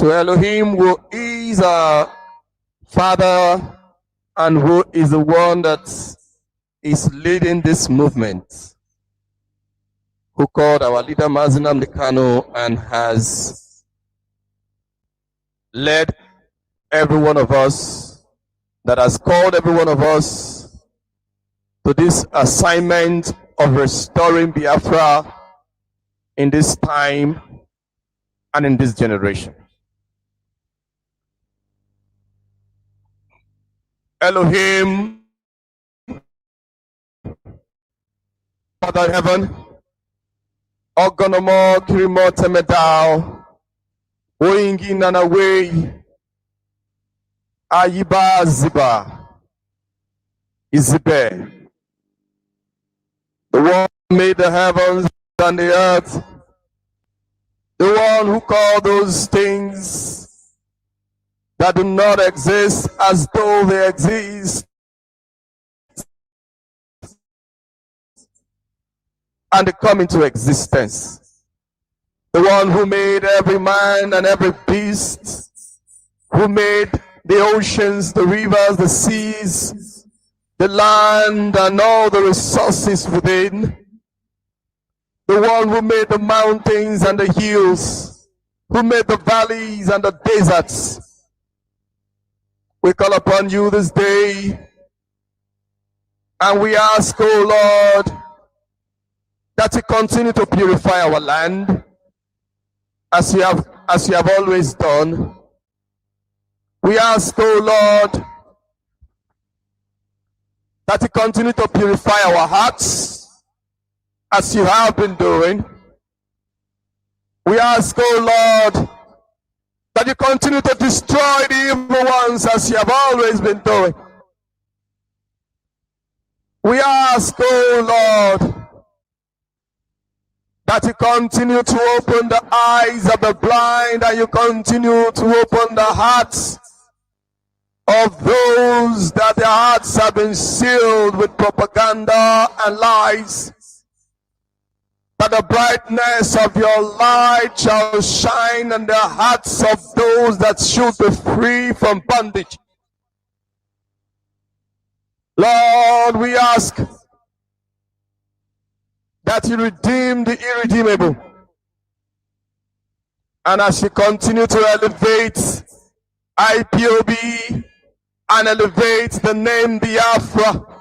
to Elohim, who is our Father and who is the one that is leading this movement, who called our leader Mazi Nnamdi Kanu and has led every one of us, that has called every one of us to this assignment of restoring Biafra in this time and in this generation. Elohim, Father Heaven, Ogonomo Kirimo Temedao, Oingi Nanaway, Ayiba Ziba, Izibe, the one who made the heavens and the earth, the one who called those things that do not exist as though they exist, and they come into existence. The one who made every man and every beast, who made the oceans, the rivers, the seas, the land, and all the resources within. The one who made the mountains and the hills, who made the valleys and the deserts. We call upon you this day, and we ask, O Lord, that you continue to purify our land as you have always done. We ask, O Lord, that you continue to purify our hearts as you have been doing. We ask, O Lord, that you continue to destroy the evil ones as you have always been doing. We ask, O Lord, that you continue to open the eyes of the blind and you continue to open the hearts of those that their hearts have been sealed with propaganda and lies, that the brightness of your light shall shine in the hearts of those that should be free from bondage. Lord, we ask that you redeem the irredeemable. And as you continue to elevate IPOB and elevate the name Biafra,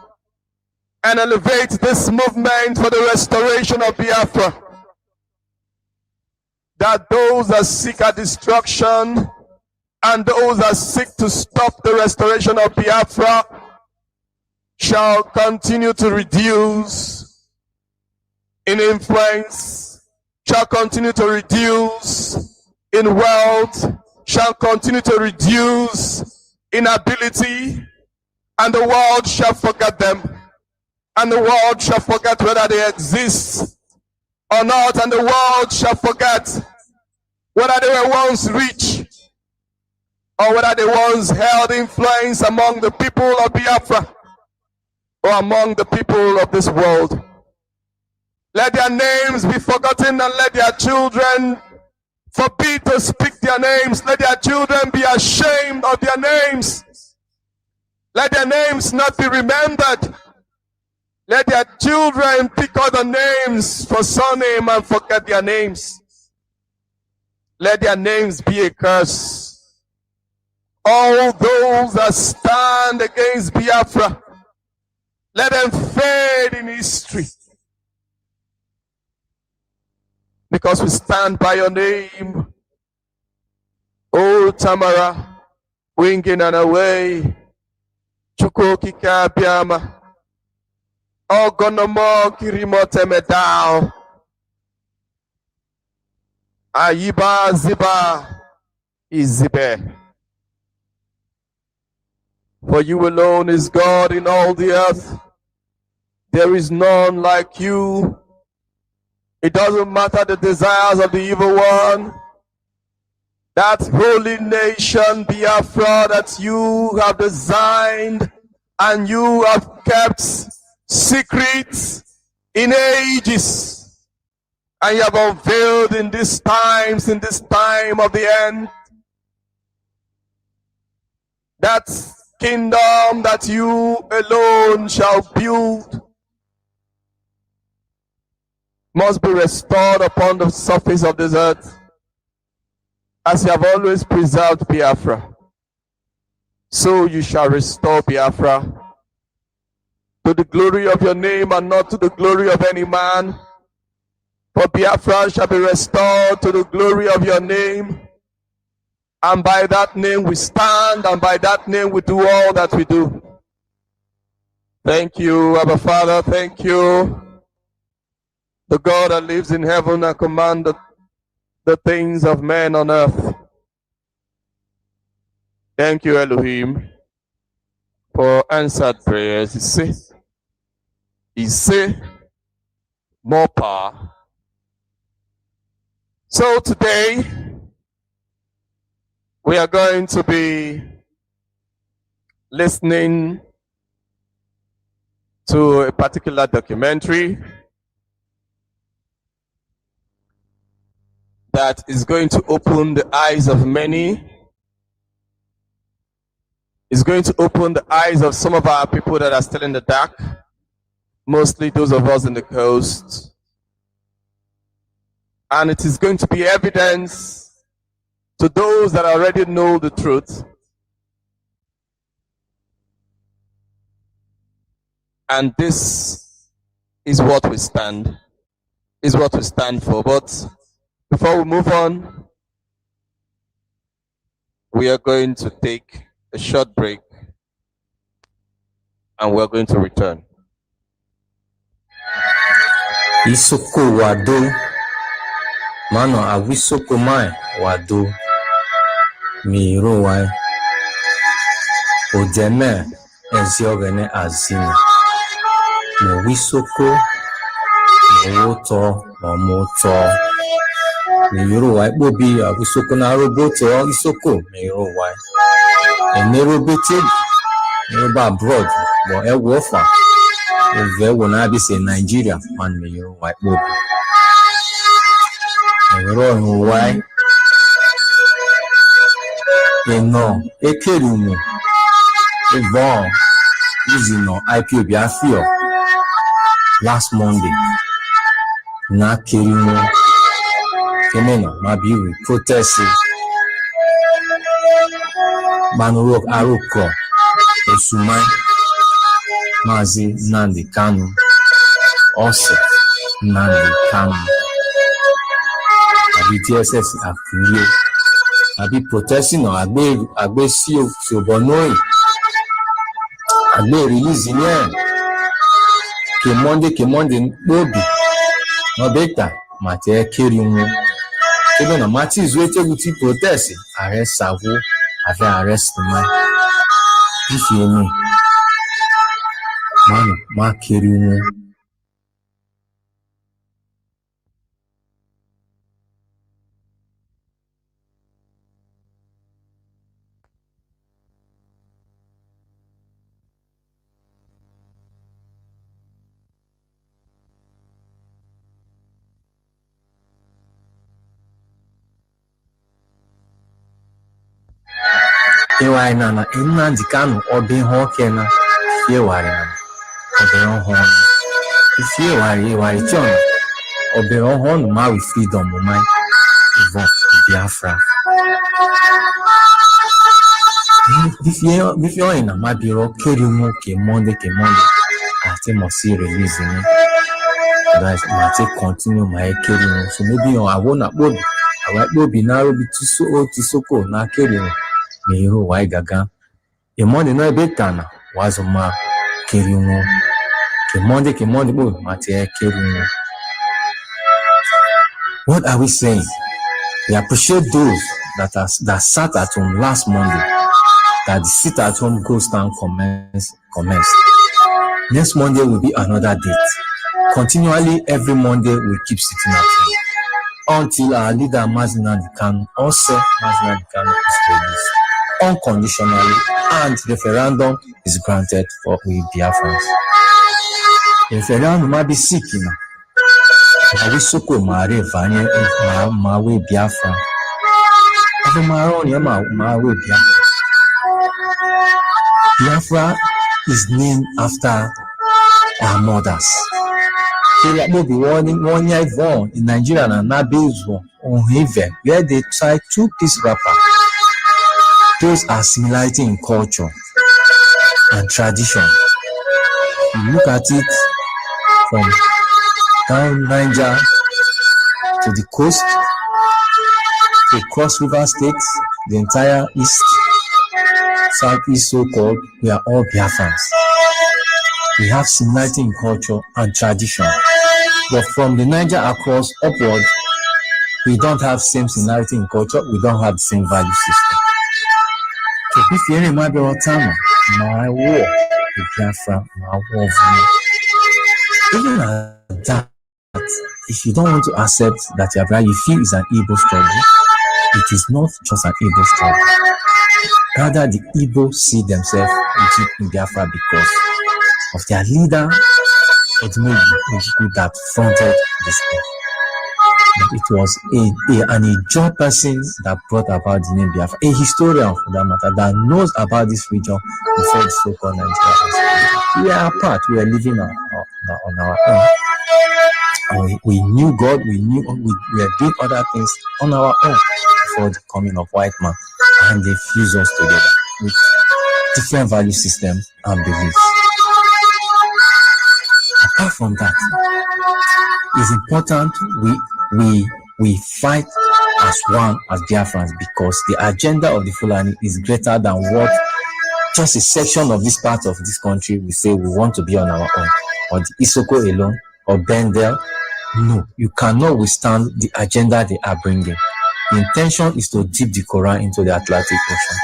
and elevate this movement for the restoration of Biafra, that those that seek a destruction and those that seek to stop the restoration of Biafra shall continue to reduce in influence, shall continue to reduce in wealth, shall continue to reduce in ability, and the world shall forget them. And the world shall forget whether they exist or not, and the world shall forget whether they were once rich or whether they once held influence among the people of Biafra or among the people of this world. Let their names be forgotten and let their children forbid to speak their names. Let their children be ashamed of their names. Let their names not be remembered. Let their children pick other names for surname and forget their names. Let their names be a curse. All those that stand against Biafra, let them fade in history. Because we stand by your name. Oh Tamara, winging and away. Chukoki Kabiama. Ogonomo Kirimo Temedao, Ayiba Ziba Izibe. For you alone is God in all the earth. There is none like you. It doesn't matter the desires of the evil one. That holy nation, Biafra, that you have designed and you have kept secrets in ages, and you have unveiled in these times, in this time of the end, That kingdom that you alone shall build must be restored upon the surface of this earth, as you have always preserved Biafra. So you shall restore Biafra to the glory of your name and not to the glory of any man. For Biafra shall be restored to the glory of your name. And by that name we stand, and by that name we do all that we do. Thank you, Abba Father. Thank you, the God that lives in heaven and commands the things of men on earth. Thank you, Elohim, for answered prayers. You see, more power. So today, we are going to be listening to a particular documentary that is going to open the eyes of many. It's going to open the eyes of some of our people that are still in the dark, mostly those of us in the coast. And it is going to be evidence to those that already know the truth. And this is what we stand for. But before we move on, we are going to take a short break and we're going to return. Isoko wado mano awisoko mai wado miro wai ojeme eziogene azina mo wisoko mo woto moto miro wai bobi awisoko na roboto isoko miro wai enero bete nearby abroad but e warfare over when I be say Nigeria man me you white bob no why you know e kerumu e bon easy no IPO Biafra last Monday na kerumu kemeno ma bi we protest Manurok Aroko Esumai Mazi Nandi Kanu also Nandi Kanu Abi TSS Akuye Abi protesting or Agbe Sio Sobonoi Agbe release in here Kemonde Bobi no beta Mate Kirimu Even a Mati is waiting with protest arrest Savo I've arrest my if you know man makirimu Ewa na Nnamdi Kanu obi hokena yewari na obi hon if yewari chon obi hon ma with freedom my vote Biafra if you in a mabiro kerimu ke monde ati mo see release ni guys ma take continue my kerimu so maybe I wanna bobi I bobi na robi tisoko na kerimu Miro wai gaga Emonde no betana wazoma kerimu Kemonde bo mate kerimu. What are we saying? We appreciate those that sat at home last Monday, that the sit at home goes down commenced. Next Monday will be another date. Continually every Monday we keep sitting at home until our leader Mazinadi Kanu also Mazinadi Kanu is released unconditionally and referendum is granted for we Biafrans. Referendum might be seeking. I wish so cool Marie Vanya my way Biafra. Every Maron my way Biafra. Biafra is named after our mothers. Maybe one year born in Nigeria and now based on Haven, where they try two piece wrapper. Those are similarity in culture and tradition. You look at it from down Niger to the coast, to cross river states, the entire east, southeast so-called, we are all Biafrans. We have similarity in culture and tradition. But from the Niger across upward, we don't have same similarity in culture, we don't have the same value system. So if you remember what time, my war with Biafra, my war for me. Even at that, if you don't want to accept that you feel it's an Igbo struggle, it is not just an Igbo struggle. Rather, the Igbo see themselves in Biafra because of their leader, that fronted this thing. It was an Ijaw person that brought about the name Biafra, a historian for that matter, that knows about this region before the so-called Nigeria. We are apart, we are living on our own. And we knew God, we were doing other things on our own before the coming of white man, and they fused us together with different value systems and beliefs. Apart from that, it's important we fight as one as Biafrans, because the agenda of the Fulani is greater than what just a section of this part of this country we say we want to be on our own, or the Isoko alone, or Bendel. No, you cannot withstand the agenda they are bringing. The intention is to dip the Quran into the Atlantic Ocean.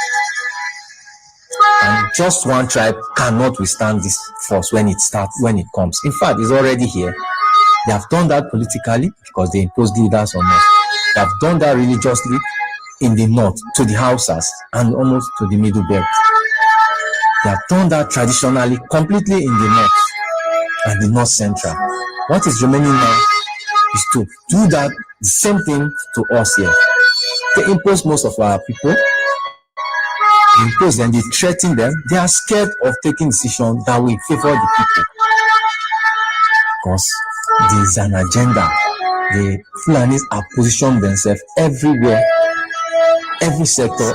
And just one tribe cannot withstand this force when it comes. In fact, it's already here. They have done that politically because they imposed leaders on us. They have done that religiously in the north to the Hausas and almost to the Middle Belt. They have done that traditionally completely in the north and the north central. What is remaining now is to do that the same thing to us here. They impose most of our people. They impose them, they threaten them. They are scared of taking decisions that will favor the people. Because there is an agenda. The Fulanis are positioned themselves everywhere, every sector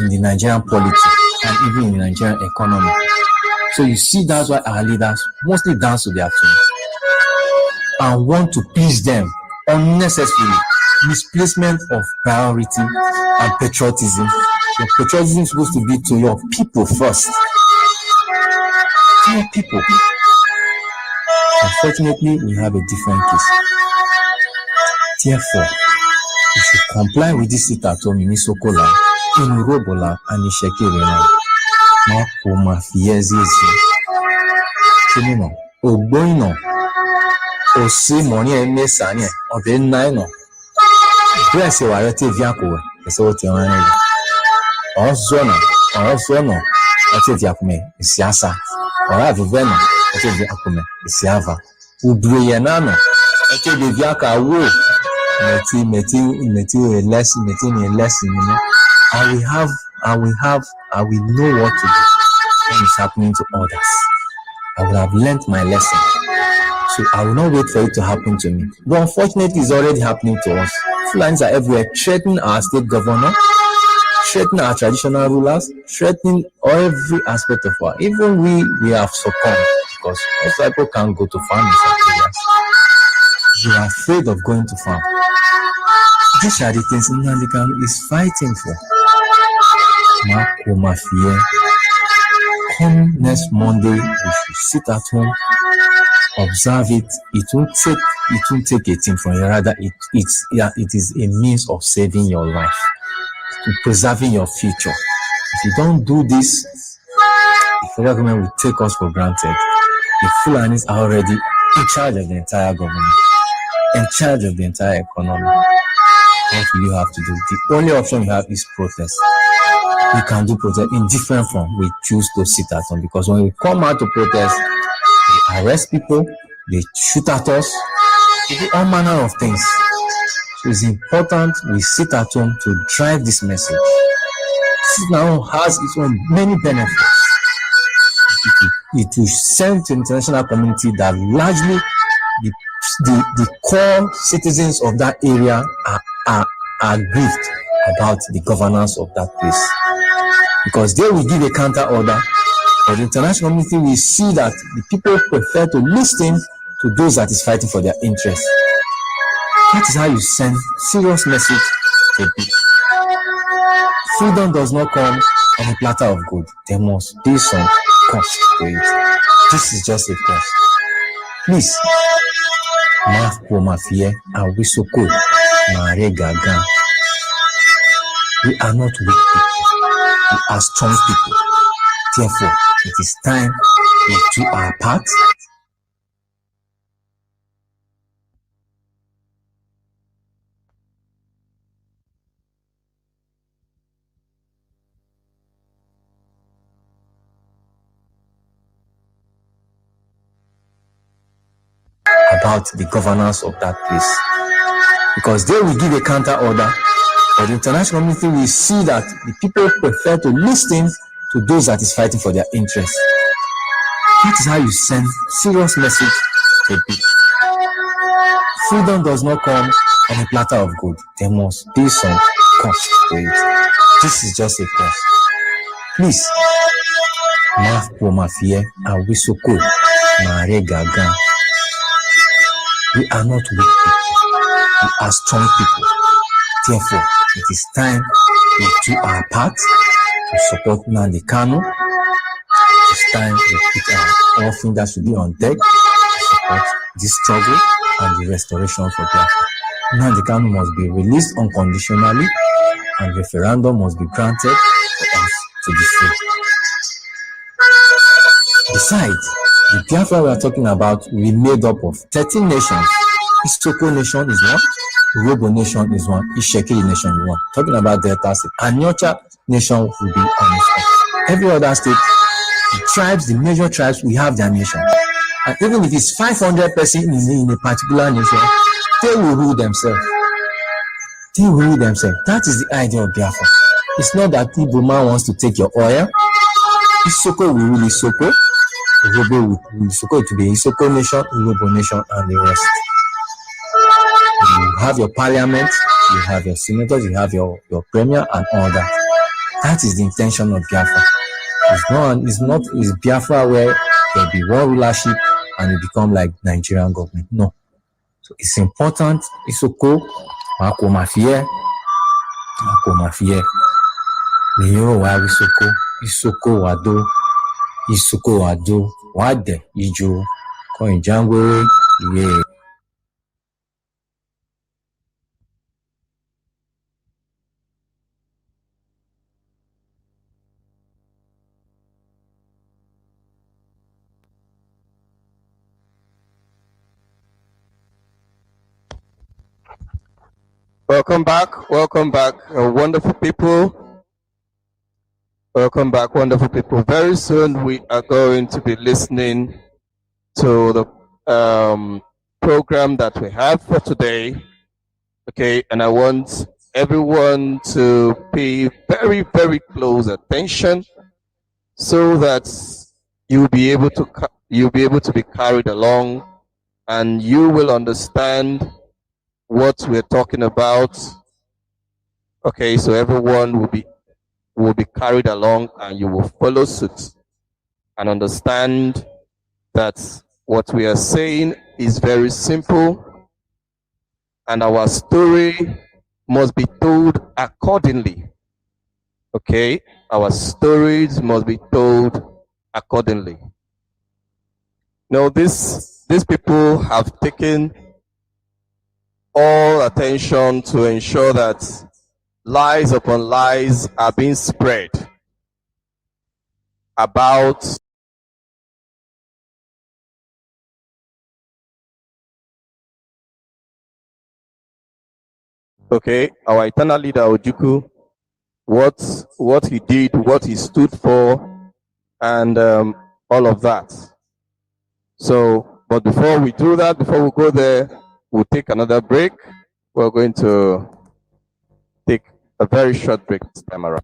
in the Nigerian politics and even in the Nigerian economy. So you see, that's why our leaders mostly dance to their tune and want to please them unnecessarily. Misplacement of priority and patriotism. Your patriotism is supposed to be to your people first. To your people. Unfortunately, we have a different case. Therefore, we should comply with this sit at home in Isokola, in Urobola, and in Shekirena. Makoma Fiezezi. Chimino, Ogboino, Osi Moni Mesania, or the Nino. Bless you, I tell Yaku, the what you want. Or Zona, I tell Yakume, is Yasa, or I have a venom, I tell Yakume, is Yava. Ubrianano, I tell the Yaka wool, meeting a lesson, you know. I will know what to do when it's happening to others. I will have learned my lesson. So I will not wait for it to happen to me. But unfortunately, it's already happening to us. Fulanis are everywhere, threatening our state governor, threatening our traditional rulers, threatening every aspect of our. Even we have succumbed because most people can't go to farm in some areas. They are afraid of going to farm. These are the things Nnamdi is fighting for. Makoma fear. Come next Monday, we should sit at home, observe it. It won't take a thing from you. Rather, it is a means of saving your life, to preserving your future. If you don't do this, the federal government will take us for granted. The Fulanis are already in charge of the entire government, in charge of the entire economy. What will you have to do? The only option you have is protest. We can do protest in different forms. We choose to sit at home because when we come out to protest, they arrest people, they shoot at us, they do all manner of things. So it's important we sit at home to drive this message. Sit at home has its own many benefits. it will send to the international community that largely the core citizens of that area are grieved about the governance of that place, because they will give a counter order, but the international community will see that the people prefer to listen to those that is fighting for their interests. That is how you send serious message to people. Freedom does not come on a platter of gold. There must be some cost to it. This is just a cost. Please, we are not weak people. We are strong people. Therefore, it is time we do our part. About the governance of that place, because they will give a counter order, but the international community will see that the people prefer to listen to those that is fighting for their interests. That is how you send serious message to people. Freedom does not come on a platter of gold. There must be some cost to it. This is just a cost. Please, we are not weak people. We are strong people. Therefore, it is time we do our part to support Nnamdi Kanu. It's time we put all fingers to be on deck to support this struggle and the restoration for Biafra. Nnamdi Kanu must be released unconditionally, and referendum must be granted for us to be free. Besides, the Biafra we are talking about will be made up of 13 nations. Isoko nation is one, Urobo nation is one, Ishekiri nation is one. Talking about Delta State, Anyocha nation will be on its own. Every other state, the tribes, the major tribes, we have their nation. And even if it's 500 persons in a particular nation, they will rule themselves. They will rule themselves. That is the idea of Biafra. It's not that Igbo man wants to take your oil. Isoko will rule Isoko. Urobo will rule Isoko. It will be Isoko nation, Urobo nation, and the rest. You have your parliament, you have your senators, you have your premier and all that. That is the intention of Biafra. It's Biafra where there'll be one rulership and it become like Nigerian government. No. So it's important. Isoko, Wako Mafia. Niyo wa Isoko Wado, Wade, Ijo, Koinjangwe, yeah. Welcome back, wonderful people. Welcome back, wonderful people. Very soon we are going to be listening to the program that we have for today. Okay, and I want everyone to pay very, very close attention so that you'll be able to be carried along, and you will understand what we're talking about. Okay, so everyone will be carried along, and you will follow suit and understand that what we are saying is very simple, and our story must be told accordingly. Okay, our stories must be told accordingly. Now, these people have taken all attention to ensure that lies upon lies are being spread about our eternal leader Ojukwu, what he did, what he stood for, and all of that. So, but before we do that, before we go there, we'll take another break. We're going to take a very short break this time around.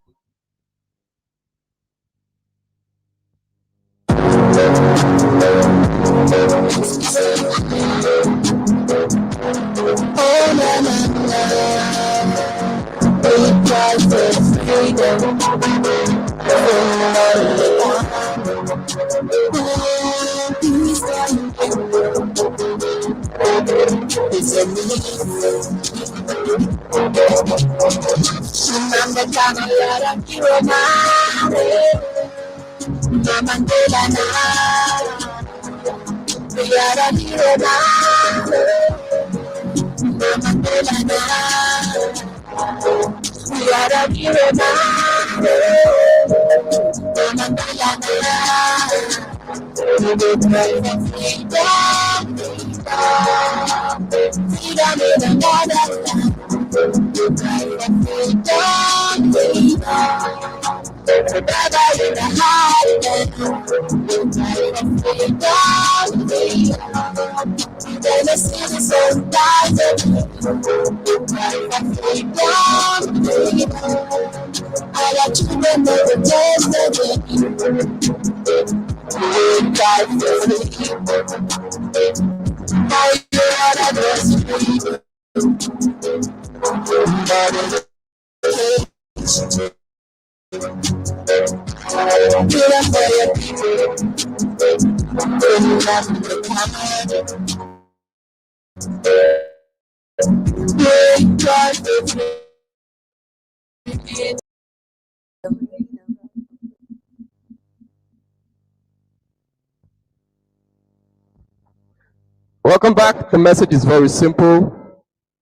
Welcome back. The message is very simple.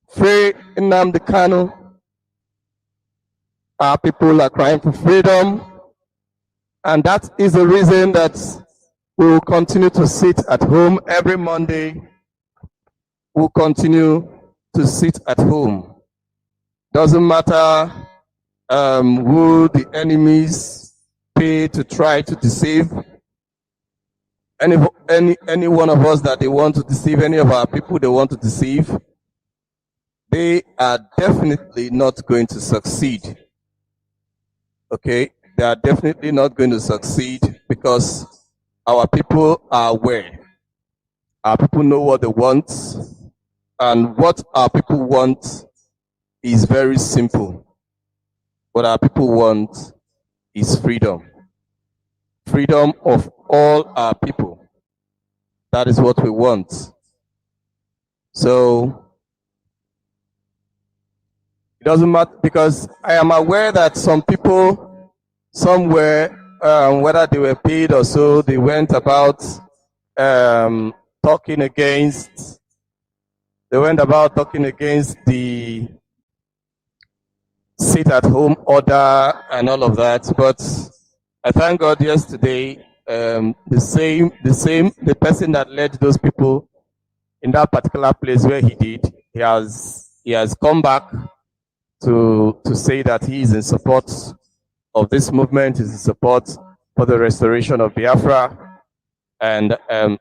Free Nnamdi Kanu. Our people are crying for freedom. And that is the reason that we will continue to sit at home every Monday. We'll continue to sit at home. Doesn't matter who the enemies pay to try to deceive. Any one of us that they want to deceive, any of our people they want to deceive, they are definitely not going to succeed. Okay? They are definitely not going to succeed because our people are aware. Our people know what they want, and what our people want is very simple. What our people want is freedom. Freedom of all our people. That is what we want. So, it doesn't matter, because I am aware that some people somewhere, whether they were paid or so, they went about talking against the sit-at-home order and all of that. But I thank God yesterday, the person that led those people in that particular place where he has come back to say that he is in support of this movement, is in support for the restoration of Biafra, and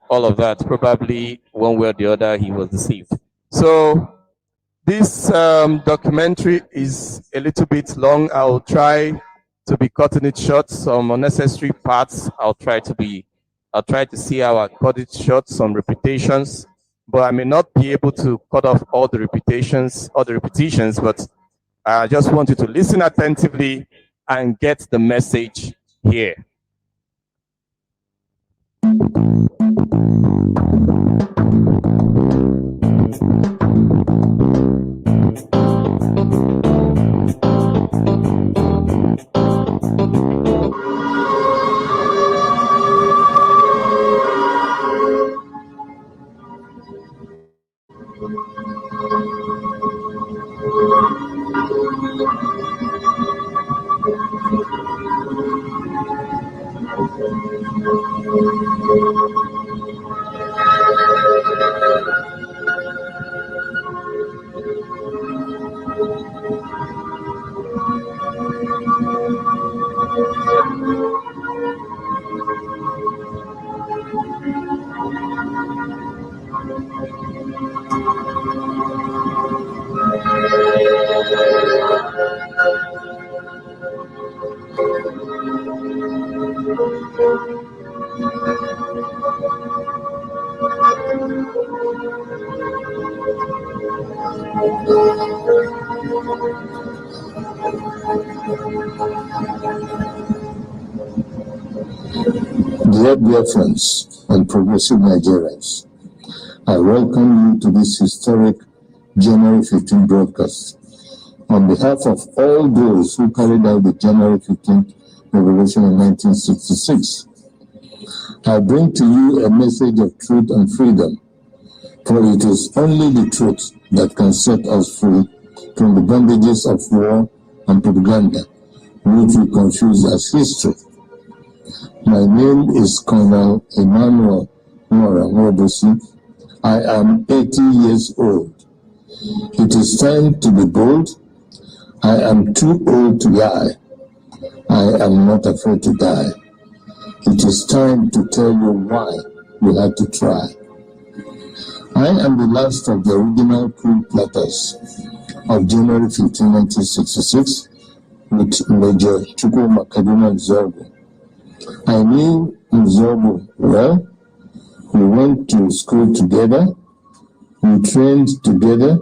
all of that. Probably one way or the other he was deceived. So this documentary is a little bit long. I'll try to be cutting it short. Some unnecessary parts I'll try to see how I cut it short, some repetitions, but I may not be able to cut off all the repetitions, but I just want you to listen attentively and get the message here. Dear Biafrans and progressive Nigerians, I welcome you to this historic January 15 broadcast. On behalf of all those who carried out the January 15th revolution in 1966, I bring to you a message of truth and freedom, for it is only the truth that can set us free from the bondages of war and propaganda, which we confuse as history. My name is Colonel Emmanuel Nwobosi. I am 80 years old. It is time to be bold. I am too old to die. I am not afraid to die. It is time to tell you why we had to try. I am the last of the original crew platters of January 15, 1966 with Major Chukwuma Kaduna Nzobo. I knew Nzobo well. We went to school together. We trained together.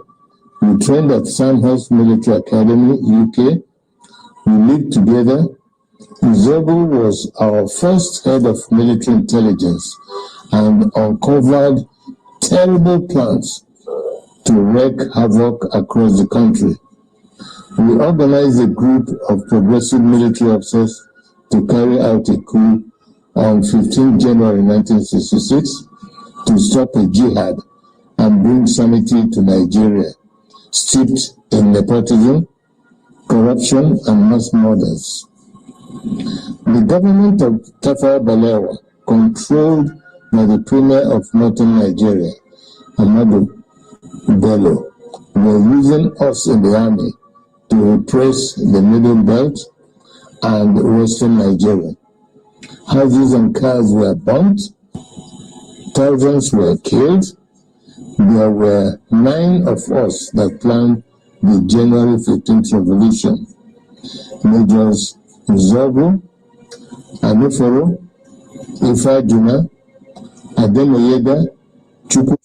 We trained at Sandhurst Military Academy, UK. We lived together. Nzobo was our first head of military intelligence and uncovered terrible plans to wreak havoc across the country. We organized a group of progressive military officers to carry out a coup on 15 January 1966 to stop a jihad and bring sanity to Nigeria, steeped in nepotism, corruption, and mass murders. The government of Tafawa Balewa, controlled by the Premier of Northern Nigeria, Ahmadu Bello, were using us in the army to repress the Middle Belt and Western Nigeria. Houses and cars were burnt, thousands were killed. There were 9 of us that planned the January 15th revolution. Majors Nzobo, Anuforo, Ifajuna, Ademoyega, Chukwu.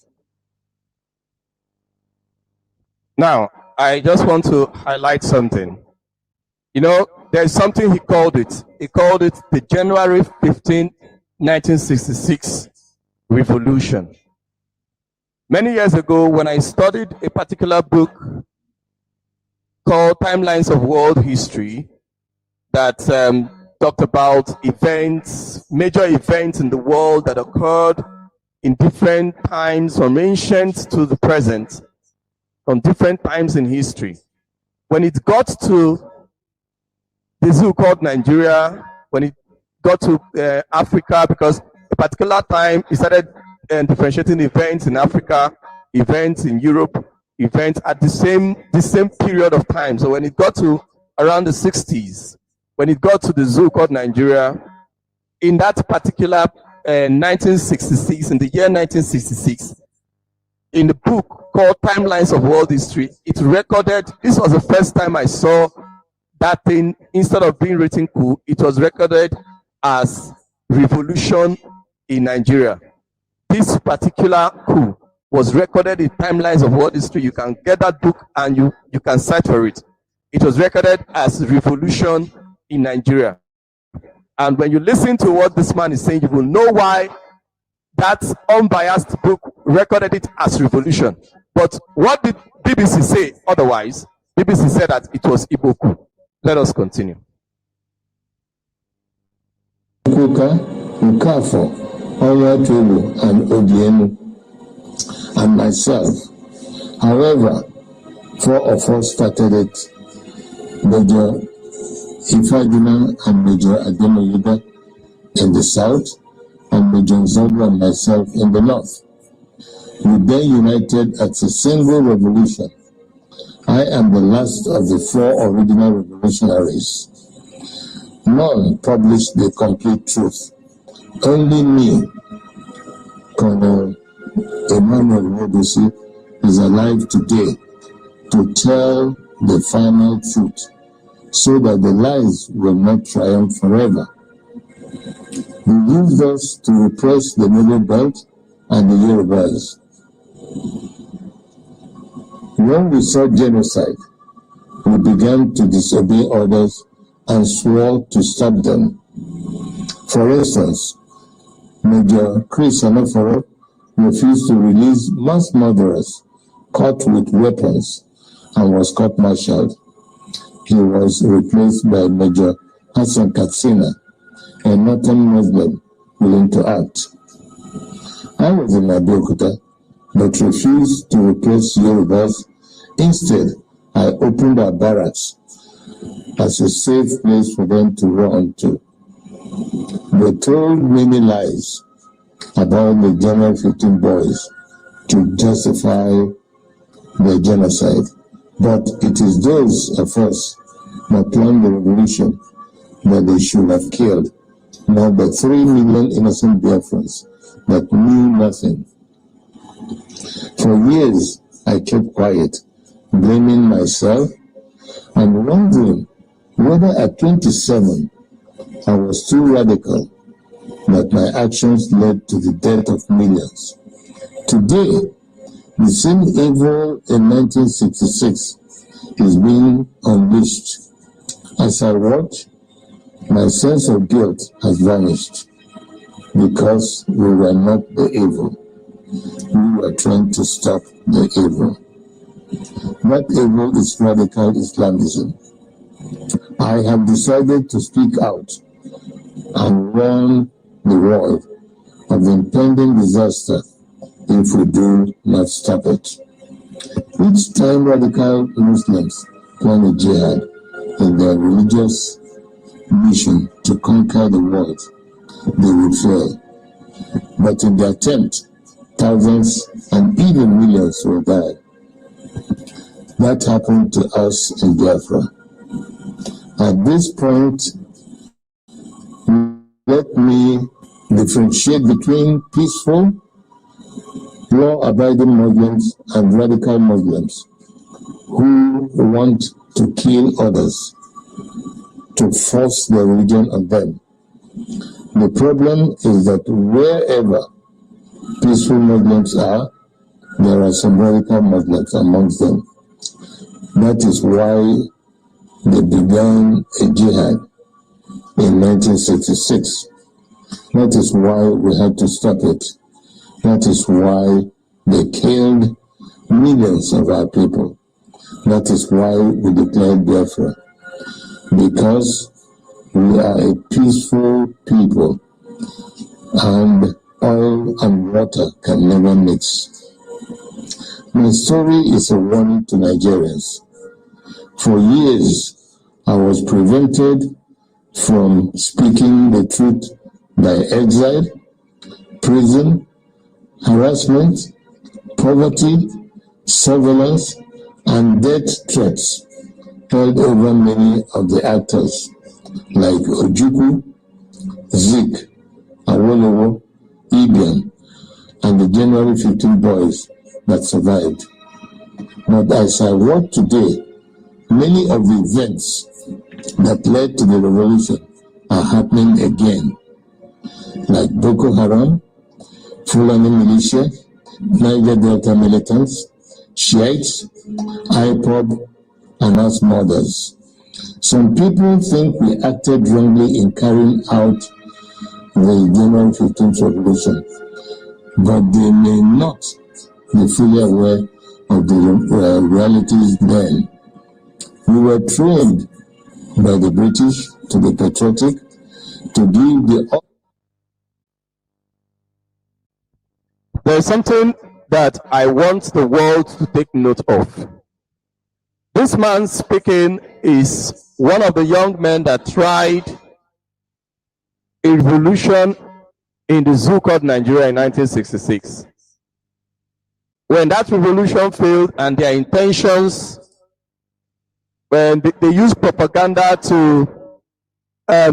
Now, I just want to highlight something. You know, there's something he called it. He called it the January 15, 1966 revolution. Many years ago, when I studied a particular book called Timelines of World History that talked about events, major events in the world that occurred in different times from ancient to the present, from different times in history. When it got to the zoo called Nigeria, when it got to Africa, because a particular time it started differentiating events in Africa, events in Europe, events at the same period of time. So when it got to around the 60s, when it got to the zoo called Nigeria, in that particular 1966, in the year 1966, in the book called Timelines of World History, it recorded, this was the first time I saw that thing, instead of being written coup, it was recorded as revolution in Nigeria. This particular coup was recorded in Timelines of World History. You can get that book and you can search for it. It was recorded as revolution in Nigeria. And when you listen to what this man is saying, you will know why that unbiased book recorded it as revolution. But what did BBC say otherwise? BBC said that it was Igbo coup. Let us continue. Nkafo, Onwatulu, and Odienu, and myself. However, 4 of us started it: Major Ifajuna and Major Ademoyega in the south, and Major Nzobo and myself in the north. We then united as a single revolution. I am the last of the 4 original revolutionaries. None published the complete truth. Only me, Colonel Emmanuel Nwobosi, is alive today to tell the final truth, so that the lies will not triumph forever. They used us to repress the Middle Belt and the Yorubas. When we saw genocide, we we began to disobey orders and swore to stop them. For instance, Major Chris Anaforo refused to release mass murderers caught with weapons and was court-martialed. He was replaced by Major Hassan Katsina, a northern Muslim willing to act. I was in Abeokuta, but refused to replace Yorubas. Instead, I opened our barracks as a safe place for them to run to. They told many lies about the January 15 boys to justify the genocide. But it is those of us that planned the revolution that they should have killed, not the 3 million innocent Biafrans that knew nothing. For years, I kept quiet, blaming myself and wondering whether at 27 I was too radical, that my actions led to the death of millions. Today, the same evil in 1966 is being unleashed. As I watch, my sense of guilt has vanished because we were not the evil. We were trying to stop the evil. That evil is radical Islamism. I have decided to speak out and warn the world of the impending disaster if we do not stop it. Each time radical Muslims plan a jihad in their religious mission to conquer the world, they will fail. But in the attempt, thousands and even millions will die. That happened to us in Biafra. At this point, let me differentiate between peaceful, law-abiding Muslims and radical Muslims who want to kill others, to force their religion on them. The problem is that wherever peaceful Muslims are, there are some radical Muslims amongst them. That is why they began a jihad in 1966. That is why we had to stop it. That is why they killed millions of our people. That is why we declared Biafra. Because we are a peaceful people and oil and water can never mix. My story is a warning to Nigerians. For years, I was prevented from speaking the truth by exile, prison, harassment, poverty, surveillance, and death threats held over many of the actors like Ojukwu, Zik, Awolowo, Ibian, and the January 15 boys that survived. But as I walk today, many of the events that led to the revolution are happening again, like Boko Haram, Fulani militia, Niger Delta militants, Shiites, IPOB, and mass murders. Some people think we acted wrongly in carrying out the January 15th revolution, but they may not be fully aware of the realities then. We were trained by the British to be patriotic, to give the... There's something that I want the world to take note of. This man speaking is one of the young men that tried a revolution in the zoo called Nigeria in 1966. When that revolution failed and their intentions, when they used propaganda to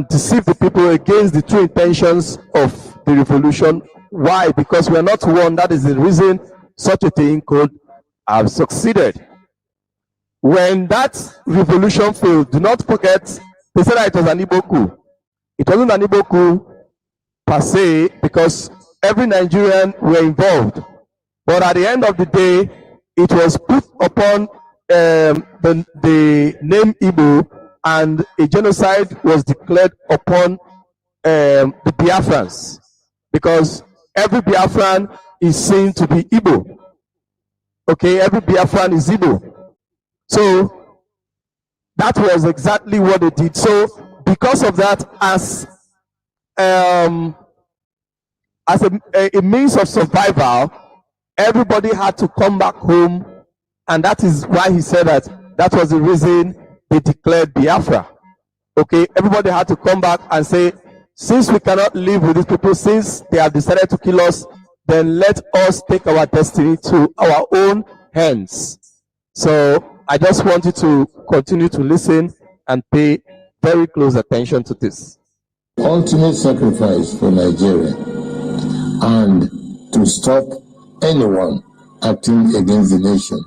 deceive the people against the true intentions of the revolution. Why? Because we are not one. That is the reason such a thing could have succeeded. When that revolution failed, do not forget, they said that it was an Igbo coup. It wasn't an Igbo coup per se, because every Nigerian were involved. But at the end of the day, it was put upon the name Igbo, and a genocide was declared upon the Biafrans, because every Biafran is seen to be Igbo. Okay, every Biafran is Igbo. So that was exactly what they did. So because of that, as a means of survival, everybody had to come back home, and that is why he said that was the reason they declared Biafra. Okay, everybody had to come back and say, since we cannot live with these people, since they have decided to kill us, then let us take our destiny to our own hands. So I just want you to continue to listen and pay very close attention to this. Ultimate sacrifice for Nigeria, and to stop anyone acting against the nation.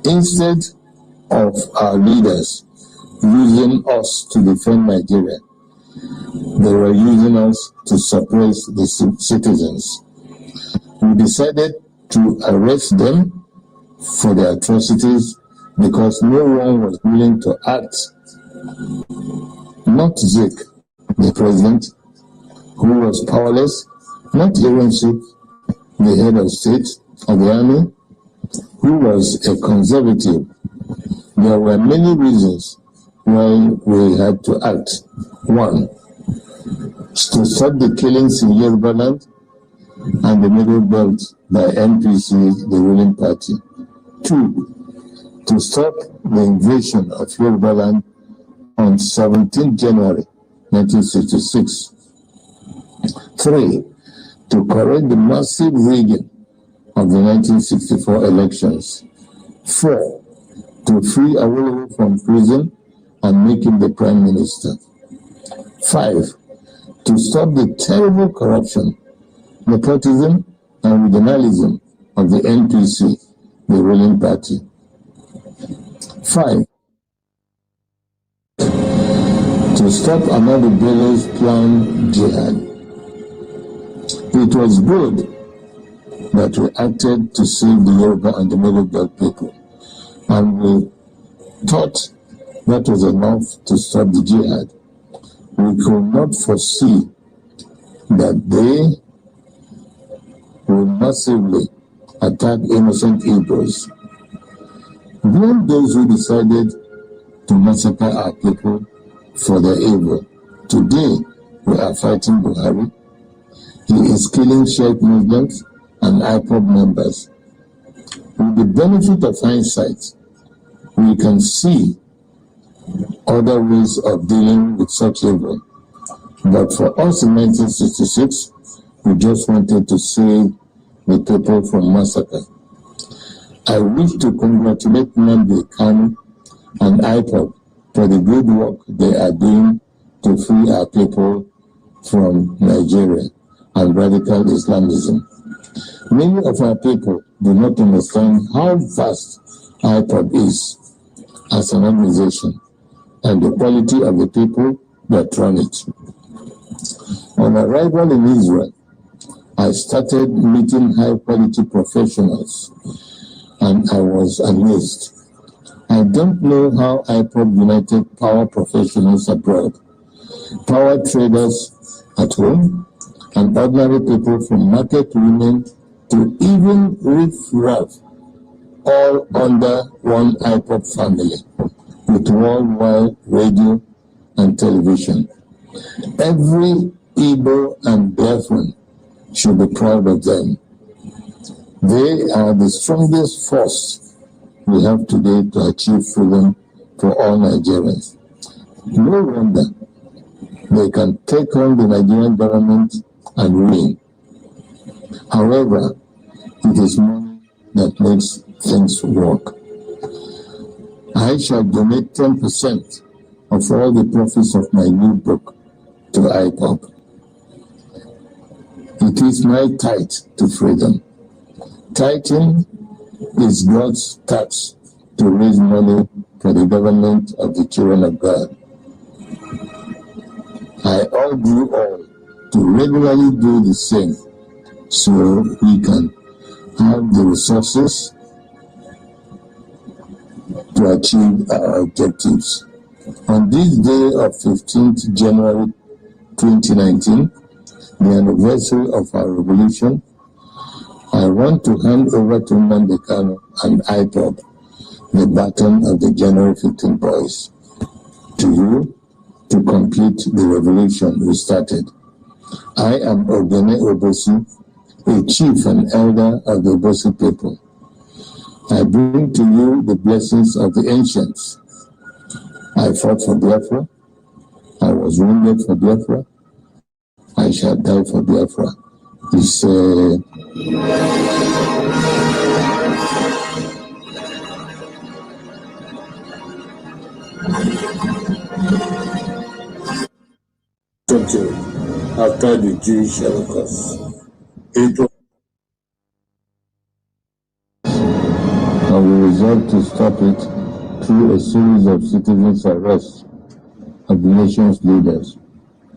Instead of our leaders using us to defend Nigeria, they were using us to suppress the citizens. We decided to arrest them for their atrocities because no one was willing to act. Not Zik, the president, who was powerless, not Ironsik, the head of state of the army, who was a conservative. There were many reasons why we had to act. One, to stop the killings in Yoruba land and the Middle Belt by NPC, the ruling party. Two, to stop the invasion of Yoruba land on 17 January 1966. 3, to correct the massive rigging of the 1964 elections. 4, to free Awolowo from prison and make him the prime minister. 5, to stop the terrible corruption, nepotism, and regionalism of the NPC, the ruling party. 5, to stop Ahmadu Bello's planned jihad. It was good that we acted to save the Yoruba and the Middle Belt people, and we thought that was enough to stop the jihad. We could not foresee that they will massively attack innocent Igbos. Blame those who decided to massacre our people for their evil. Today, we are fighting Buhari. He is killing Sheikh Muslims and IPOB members. With the benefit of hindsight, we can see other ways of dealing with such evil. But for us in 1966, we just wanted to save the people from massacre. I wish to congratulate Nnamdi Kanu and IPOB for the good work they are doing to free our people from Nigeria and radical Islamism. Many of our people do not understand how vast IPOB is as an organization and the quality of the people that run it. On arrival in Israel, I started meeting high-quality professionals, and I was amazed. I don't know how IPOB united power professionals abroad, power traders at home, and ordinary people from market women to even riff-raff, all under one IPOB family, with worldwide radio and television. Every Igbo and Biafran should be proud of them. They are the strongest force we have today to achieve freedom for all Nigerians. No wonder they can take on the Nigerian government and win. However, it is money that makes things work. I shall donate 10% of all the profits of my new book to IPOB. It is my tithe to freedom. Tithing is God's tax to raise money for the government of the children of God. I urge you all to regularly do the same so we can have the resources to achieve our objectives. On this day of 15th January 2019, the anniversary of our revolution, I want to hand over to Nnamdi Kanu and IPOB the baton of the January 15 boys to you to complete the revolution we started. I am Ogene Obosi, a chief and elder of the Obosi people. I bring to you the blessings of the ancients. I fought for Biafra. I was wounded for Biafra. I shall die for Biafra. It's after the Jewish Holocaust. And we resolved to stop it through a series of citizens' arrests of the nation's leaders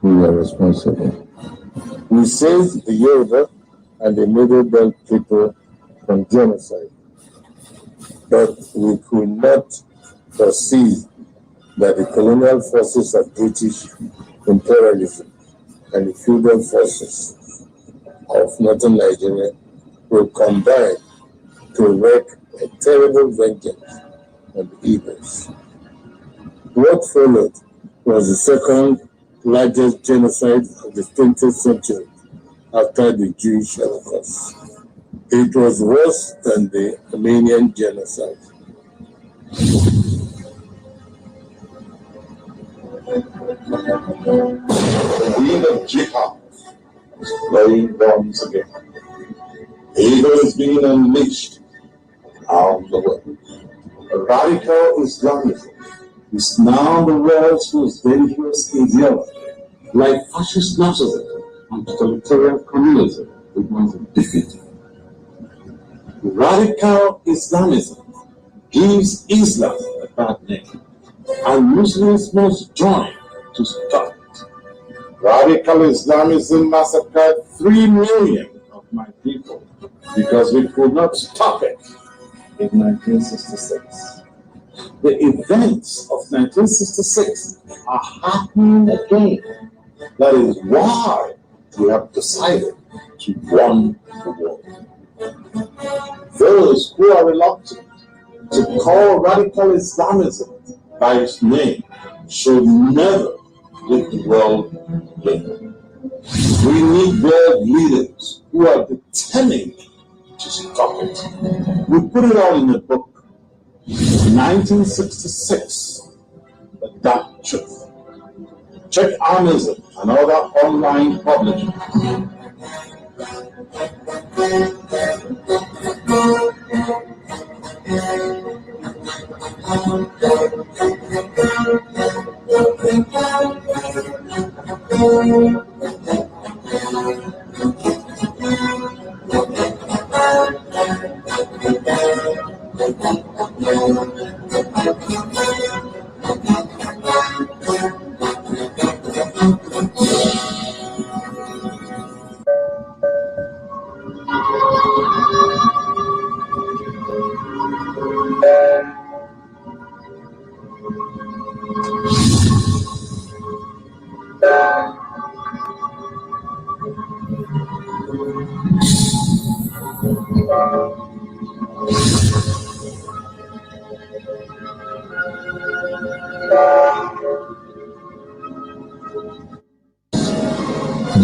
who were responsible. We saved the Yoruba and the Middle Belt people from genocide, but we could not foresee that the colonial forces of British imperialism and the feudal forces of northern Nigeria will combine to wreak a terrible vengeance on the Igbos. What followed was the second largest genocide of the 20th century after the Jewish Holocaust. It was worse than the Armenian genocide. The wind of jihad is blowing once again. The eagle is being unleashed around the world. Radical Islamism is now the world's most dangerous ideology. Like fascist Nazism and totalitarian communism, we want to defeat it. Radical Islamism gives Islam a bad name, and Muslims must join to stop it. Radical Islamism massacred 3 million of my people because we could not stop it in 1966. The events of 1966 are happening again. That is why we have decided to won the war. Those who are reluctant to call radical Islamism by its name should never lead the world again. We need world leaders who are determined to stop it. We put it all in the book. 1966, The Dark Truth. Check Amazon and other online publishers.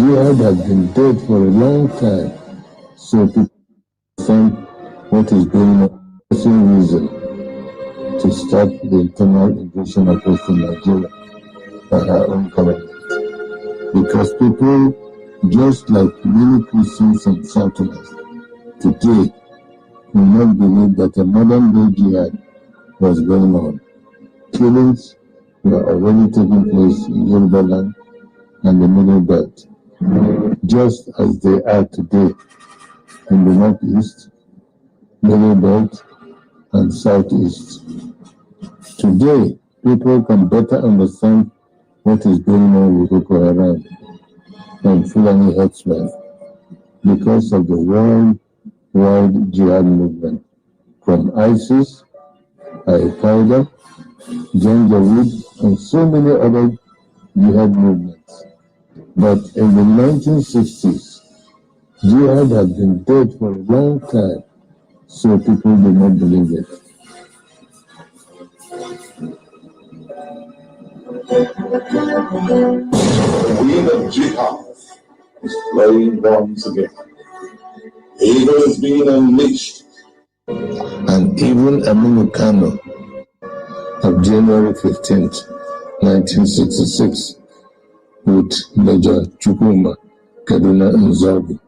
Jihad has been dead for a long time, so people understand what is going on. That's the reason to stop the internal invasion of Western Nigeria by our own government. Because people, just like many Christians and Southerners today, will not believe that a modern day jihad was going on. Killings were already taking place in Yoruba land and the Middle Belt, just as they are today in the Northeast, Middle Belt, and Southeast. Today, people can better understand what is going on with Boko Haram and Fulani herdsmen because of the worldwide jihad movement, from ISIS Al-Qaeda, Janjaweed, and so many other jihad movements. But in the 1960s, jihad had been dead for a long time, so people do not believe it. The wind of jihad is blowing once again. Evil is being unleashed. And even Aminu Kano of January 15th, 1966, with Major Chukwuma Kaduna Nzogu.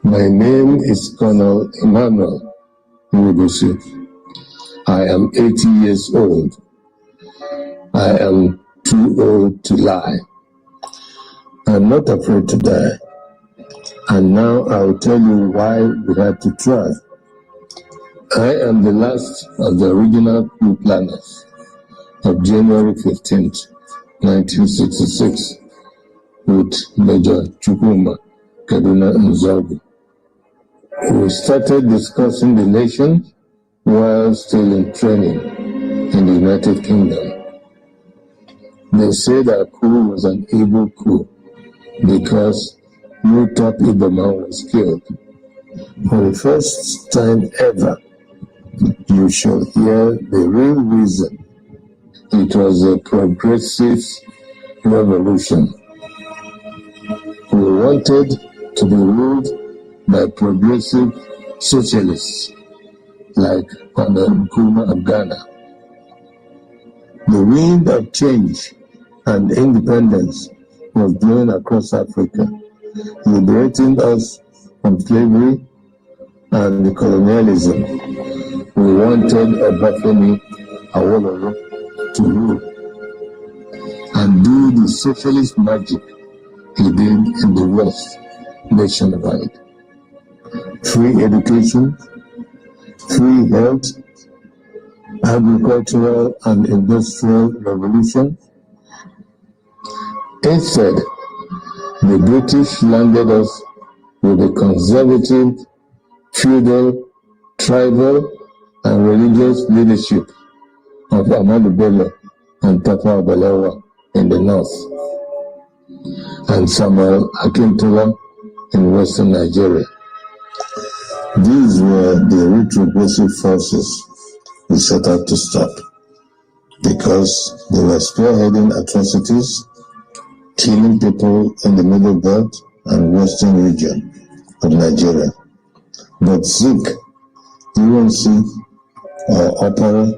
My name is Colonel Emmanuel Nwubusi. I am 80 years old. I am too old to lie. I'm not afraid to die. And now I'll tell you why we had to try. I am the last of the original coup planners of January 15th, 1966, with Major Chukwuma Kaduna Nzogu. We started discussing the nation while still in training in the United Kingdom. They said our coup was an evil coup because no top Iberman was killed. For the first time ever, you shall hear the real reason. It was a progressive revolution. We wanted to be ruled by progressive socialists like Kwame Nkrumah of Ghana. The wind of change and independence was blowing across Africa, liberating us from slavery and colonialism. We wanted Obafemi Awolowo to rule and do the socialist magic he did in the West nationwide. Free education, free health, agricultural and industrial revolution. Instead, the British landed us with a conservative, feudal, tribal, and religious leadership of Ahmadu Bello and Tafawa Balewa in the north, and Samuel Akintola in western Nigeria. These were the retrogressive forces we set out to stop because they were spearheading atrocities, killing people in the Middle Belt and western region of Nigeria. But Zik, UNC, or Opera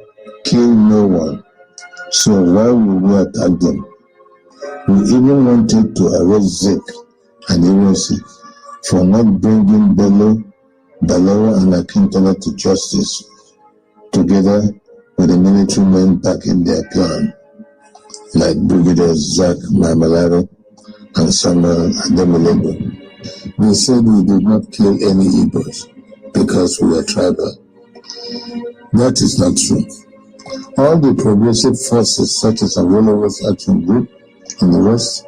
killed no one, so why would we attack them? We even wanted to arrest Zik and UNC for not bringing Bello, Balewa, and Akintola to justice, together with the military men backing their plan, like Brigadiers Zach Mamalaro and Samuel Ademolebu. They said we did not kill any Igbos because we were tribal. That is not true. All the progressive forces such as Awolowo's Action Group in the west,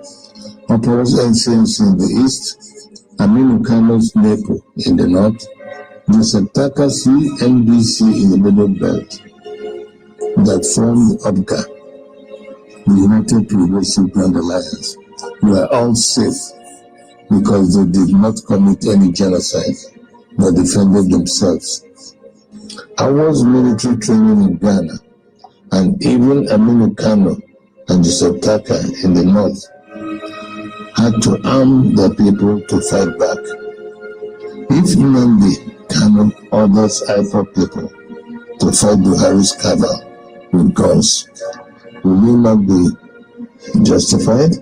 Opera's NCNC in the east, Aminu Kano's NEPO in the north, Joseph Taka's UNBC in the Middle Belt, that formed UPGA, the United Progressive Grand Alliance, were all safe because they did not commit any genocide but defended themselves. Our military training in Ghana and even Aminu Kano and Joseph Taka in the north had to arm their people to fight back. If Nnamdi Kano orders IPOB people to fight Buhari's cabal with guns, will you not be justified?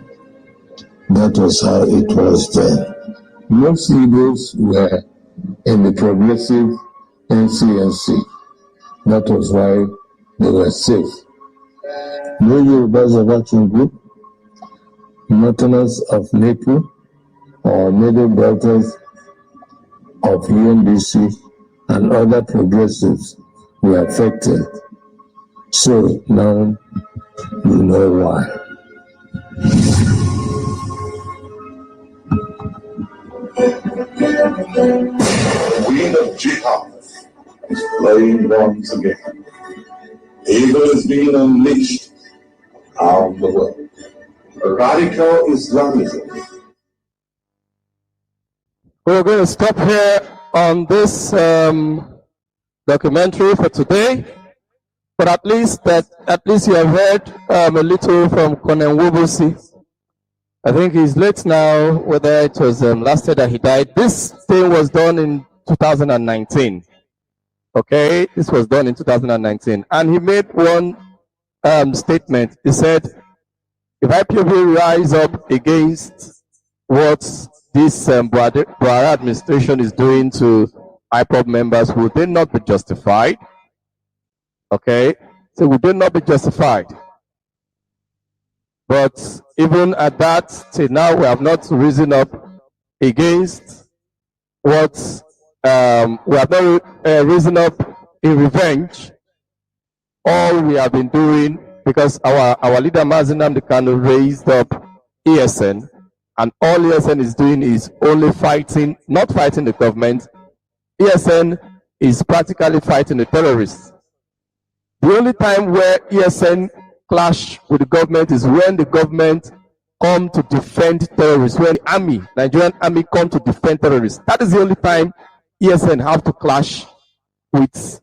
That was how it was then. Most Igbos were in the progressive NCNC. That was why they were safe. No Yorubas of Action Group, Northerners of NEPO, or Middle Belters of UNBC and other progressives were affected. So now you know why. The wind of jihad is blowing once again. Evil is being unleashed around the world. Radical Islamism. We're going to stop here on this documentary for today, but at least you have heard a little from Conan Wobusi. I think he's late now, whether it was last year that he died. This thing was done in 2019. Okay, this was done in 2019. And he made one statement. He said, if IPOB rise up against what this Buhari administration is doing to IPOB members, would they not be justified? Okay, so would they not be justified? But even at that, till now, we have not risen up against what we have not risen up in revenge. All we have been doing, because our leader Mazi Nnamdi Kanu raised up ESN, and all ESN is doing is only fighting, not fighting the government. ESN is practically fighting the terrorists. The only time where ESN clash with the government is when the government come to defend terrorists, when the army, Nigerian army, come to defend terrorists. That is the only time ESN have to clash with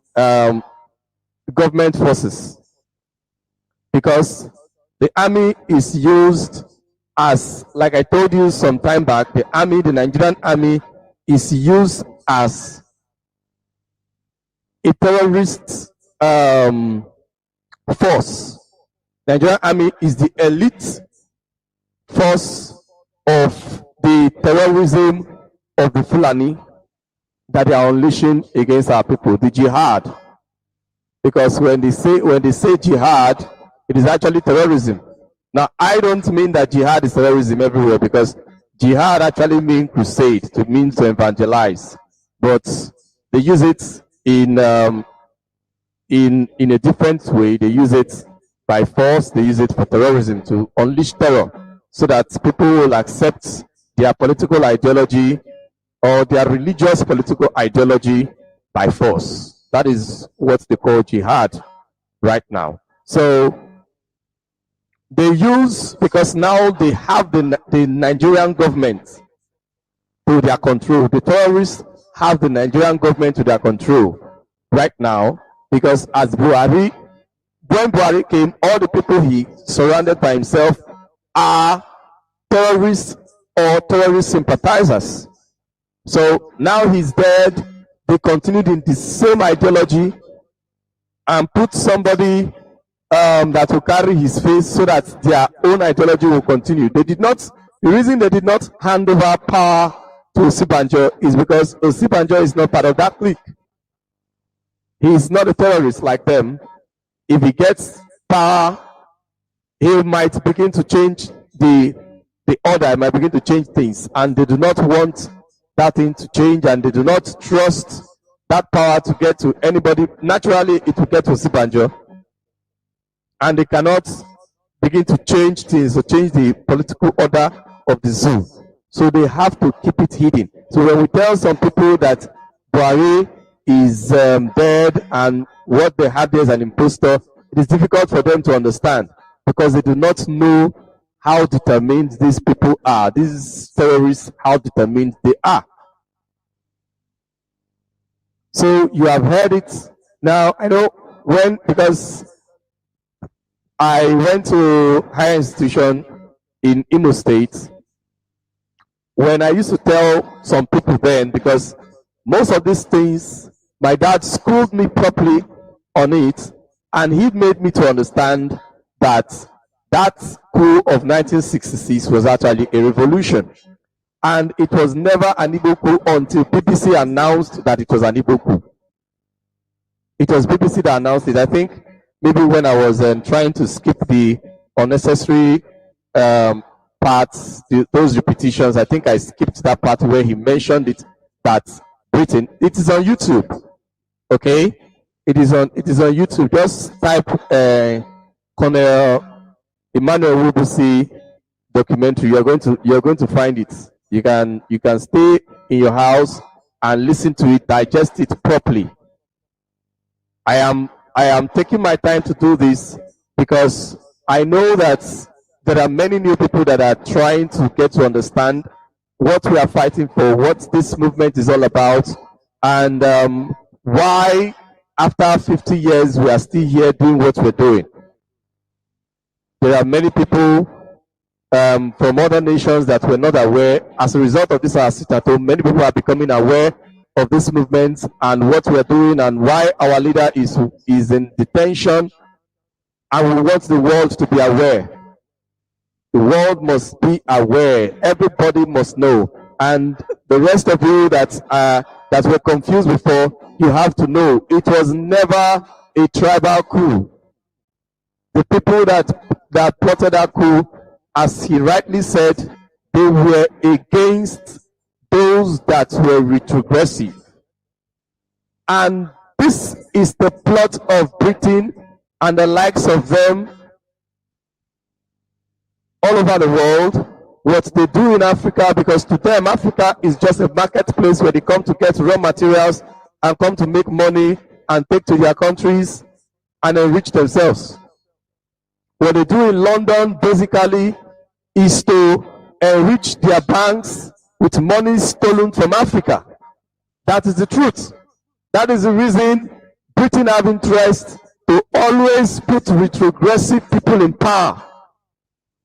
government forces, because the army is used as, like I told you some time back, the Nigerian army is used as a terrorist force. Nigerian army is the elite force of the terrorism of the Fulani that they are unleashing against our people, the jihad. Because when they say jihad, it is actually terrorism. Now, I don't mean that jihad is terrorism everywhere, because jihad actually means crusade, it means to evangelize. But they use it in a different way. They use it by force. They use it for terrorism, to unleash terror, so that people will accept their political ideology or their religious political ideology by force. That is what they call jihad right now. So they use, because now they have the Nigerian government to their control. The terrorists have the Nigerian government to their control right now, because as when Buhari came, all the people he surrounded by himself are terrorists or terrorist sympathizers. So now he's dead, they continued in the same ideology and put somebody that will carry his face so that their own ideology will continue. The reason they did not hand over power to Osibanjo is because Osibanjo is not part of that clique. He is not a terrorist like them. If he gets power, he might begin to change the order, he might begin to change things, and they do not want that thing to change, and they do not trust that power to get to anybody. Naturally, it will get to Osibanjo, and they cannot begin to change things or change the political order of the zoo. So they have to keep it hidden. So when we tell some people that Buhari is dead and what they had there is an impostor, it is difficult for them to understand, because they do not know how determined these people are, these terrorists, how determined they are. So you have heard it. Now, I know because I went to higher institution in Imo State, when I used to tell some people then, because most of these things, my dad schooled me properly on it, and he made me to understand that that coup of 1966 was actually a revolution. And it was never an Igbo coup until BBC announced that it was an Igbo coup. It was BBC that announced it. I think maybe when I was trying to skip the unnecessary parts, those repetitions, I think I skipped that part where he mentioned it, that Britain, it is on YouTube. Okay, it is on YouTube. Just type Colonel Emmanuel Wubusi documentary. You're going to find it. You can stay in your house and listen to it, digest it properly. I am taking my time to do this because I know that there are many new people that are trying to get to understand what we are fighting for, what this movement is all about, and why after 50 years we are still here doing what we're doing. There are many people from other nations that were not aware. As a result of this, our sit at home, many people are becoming aware of this movement and what we're doing and why our leader is in detention, and we want the world to be aware. The world must be aware. Everybody must know. And the rest of you that were confused before, you have to know it was never a tribal coup. The people that plotted that coup, as he rightly said, they were against those that were retrogressive. And this is the plot of Britain and the likes of them all over the world, what they do in Africa, because to them, Africa is just a marketplace where they come to get raw materials and come to make money and take to their countries and enrich themselves. What they do in London, basically, is to enrich their banks with money stolen from Africa. That is the truth. That is the reason Britain have interest to always put retrogressive people in power.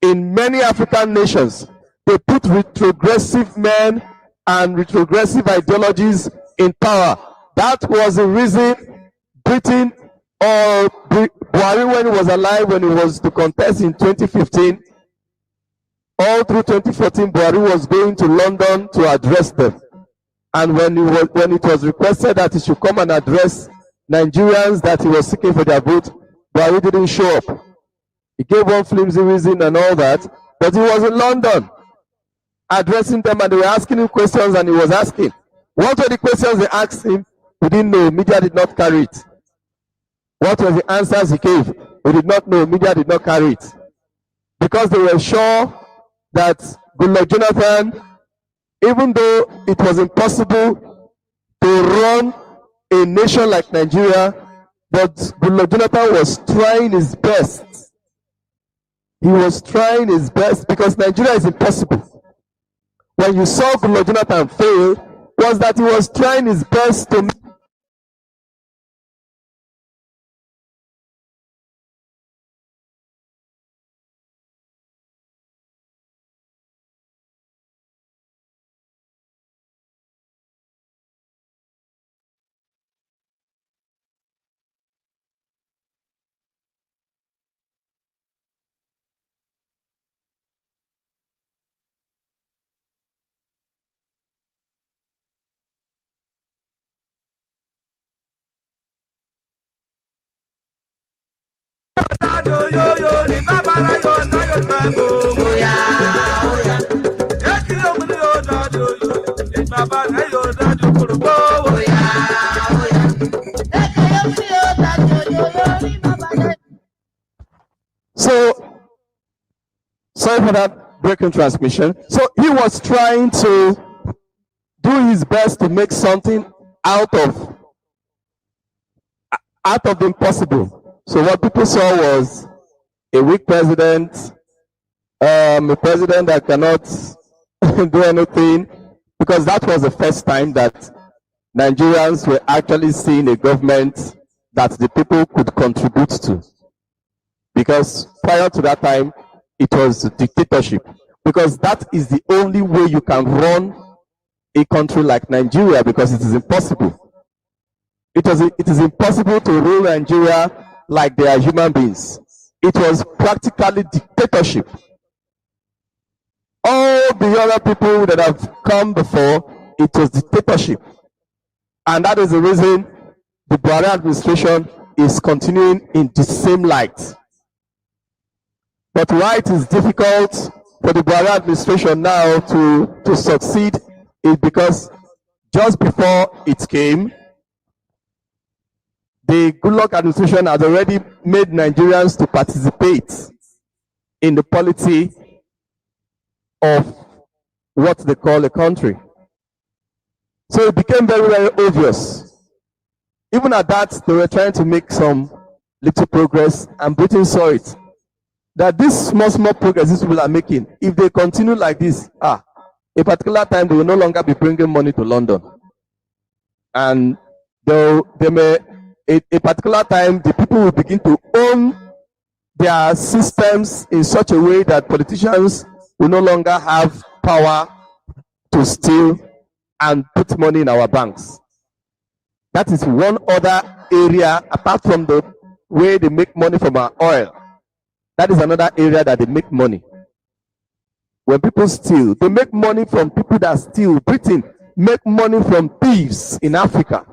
In many African nations, they put retrogressive men and retrogressive ideologies in power. That was the reason Britain, or Buhari when he was alive, when he was to contest in 2015, all through 2014, Buhari was going to London to address them. And when it was requested that he should come and address Nigerians that he was seeking for their vote, Buhari didn't show up. He gave one flimsy reason and all that, but he was in London addressing them, and they were asking him questions, and he was asking. What were the questions they asked him? We didn't know. Media did not carry it. What were the answers he gave? We did not know. Media did not carry it. Because they were sure that Goodluck Jonathan, even though it was impossible to run a nation like Nigeria, but Goodluck Jonathan was trying his best. He was trying his best because Nigeria is impossible. When you saw Goodluck Jonathan fail, was that he was trying his best to make So, sorry for that breaking transmission. So he was trying to do his best to make something out of the impossible. So what people saw was a weak president, a president that cannot do anything, because that was the first time that Nigerians were actually seeing a government that the people could contribute to. Because prior to that time, it was dictatorship. Because that is the only way you can run a country like Nigeria, because it is impossible. It is impossible to rule Nigeria like they are human beings. It was practically dictatorship. All the other people that have come before, it was dictatorship. And that is the reason the Buhari administration is continuing in the same light. But why it is difficult for the Buhari administration now to succeed is because just before it came, the Goodluck administration has already made Nigerians to participate in the polity of what they call a country. So it became very, very obvious. Even at that, they were trying to make some little progress, and Britain saw it. That this small progress these people are making, if they continue like this, a particular time they will no longer be bringing money to London. And they may, a particular time, the people will begin to own their systems in such a way that politicians will no longer have power to steal and put money in our banks. That is one other area, apart from the way they make money from our oil. That is another area that they make money. When people steal, they make money from people that steal. Britain make money from thieves in Africa.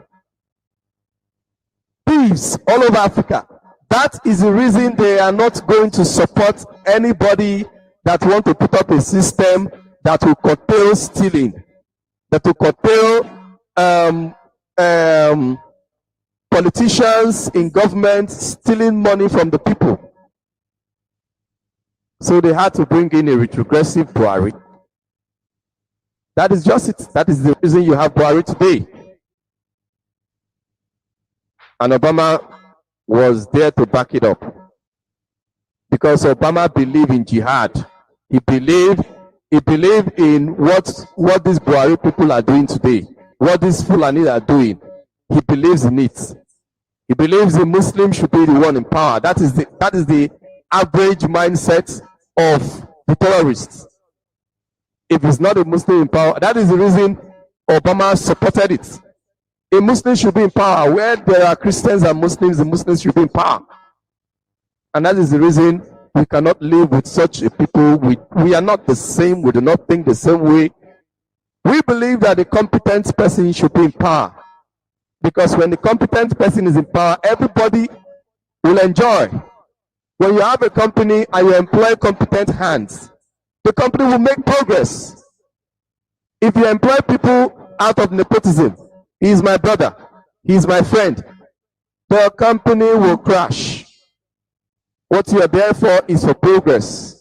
Thieves all over Africa. That is the reason they are not going to support anybody that want to put up a system that will curtail stealing, that will curtail politicians in government stealing money from the people. So they had to bring in a retrogressive Buhari. That is just it. That is the reason you have Buhari today. And Obama was there to back it up. Because Obama believed in jihad. He believed in what these Buhari people are doing today, what these Fulani are doing. He believes in it. He believes the Muslim should be the one in power. That is the average mindset of the terrorists. If it's not a Muslim in power, that is the reason Obama supported it. A Muslim should be in power. Where there are Christians and Muslims, the Muslims should be in power. And that is the reason we cannot live with such a people. We are not the same. We do not think the same way. We believe that a competent person should be in power. Because when the competent person is in power, everybody will enjoy. When you have a company and you employ competent hands, the company will make progress. If you employ people out of nepotism, he is my brother, he is my friend, the company will crash. What you are there for is for progress.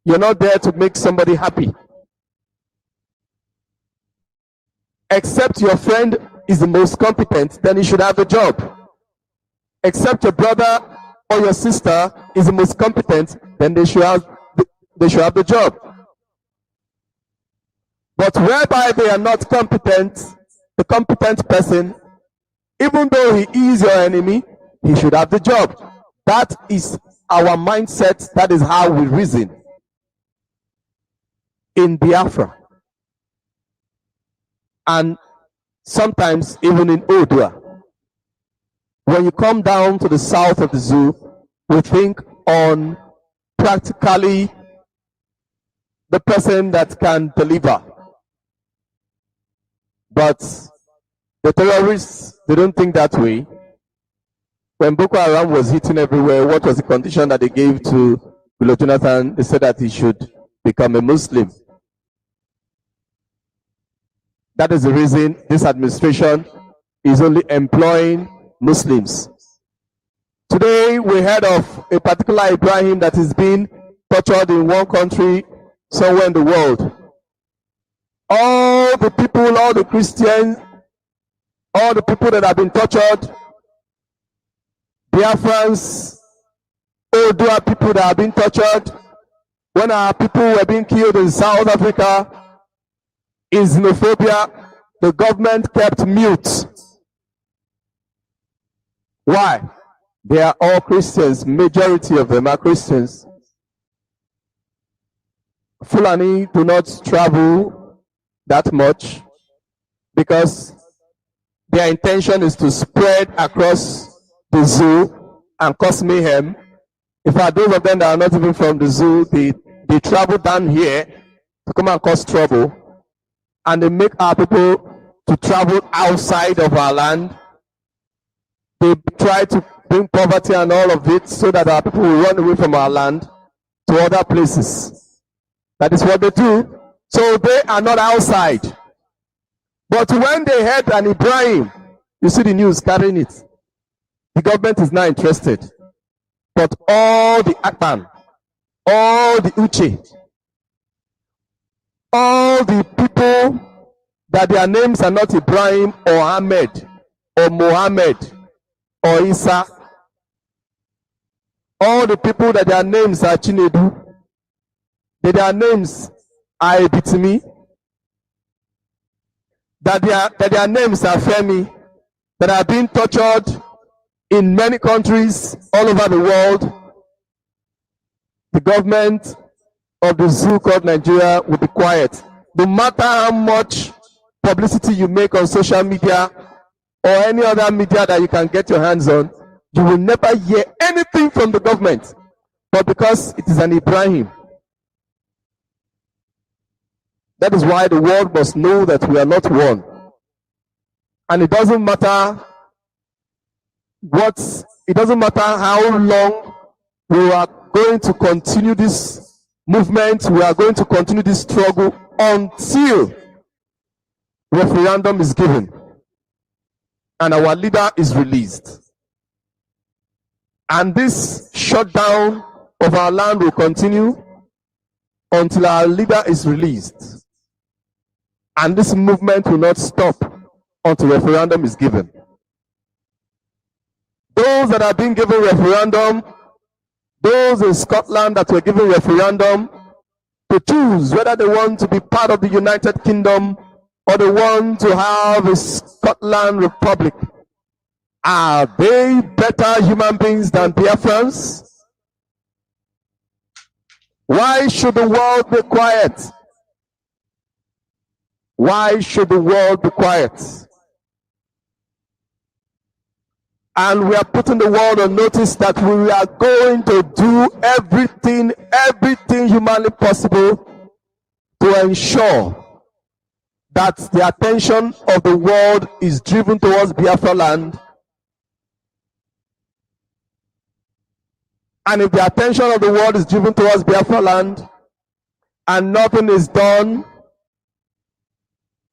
You're not there to make somebody happy. Except your friend is the most competent, then you should have the job. Except your brother or your sister is the most competent, then they should have the job. But whereby they are not competent, the competent person, even though he is your enemy, he should have the job. That is our mindset. That is how we reason. In Biafra. And sometimes even in Odua. When you come down to the south of the zoo, we think on practically the person that can deliver. But the terrorists, they don't think that way. When Boko Haram was hitting everywhere, what was the condition that they gave to Goodluck Jonathan? They said that he should become a Muslim. That is the reason this administration is only employing Muslims. Today we heard of a particular Ibrahim that is being tortured in one country somewhere in the world. All the people, all the Christians, all the people that have been tortured, Biafrans, Odua people that have been tortured, when our people were being killed in South Africa, in xenophobia, the government kept mute. Why? They are all Christians. Majority of them are Christians. Fulani do not travel that much because their intention is to spread across the zoo and cause mayhem. In fact, those of them that are not even from the zoo, they travel down here to come and cause trouble. And they make our people to travel outside of our land. They try to bring poverty and all of it so that our people will run away from our land to other places. That is what they do. So they are not outside. But when they had an Ibrahim, you see the news carrying it. The government is not interested. But all the Akban, all the Uche, all the people that their names are not Ibrahim or Ahmed or Mohammed or Isa, all the people that their names are Chinedu, that their names are Ebitimi, that their names are Femi, that are being tortured in many countries all over the world, the government of the zoo called Nigeria will be quiet. No matter how much publicity you make on social media or any other media that you can get your hands on, you will never hear anything from the government. But because it is an Ibrahim, that is why the world must know that we are not one. And it doesn't matter how long we are going to continue this movement, we are going to continue this struggle until referendum is given and our leader is released. And this shutdown of our land will continue until our leader is released. And this movement will not stop until referendum is given. Those that are being given referendum, those in Scotland that were given referendum to choose whether they want to be part of the United Kingdom or they want to have a Scotland Republic, are they better human beings than Biafrans? Why should the world be quiet? Why should the world be quiet? And we are putting the world on notice that we are going to do everything humanly possible to ensure that the attention of the world is driven towards Biafra land. And if the attention of the world is driven towards Biafra land and nothing is done,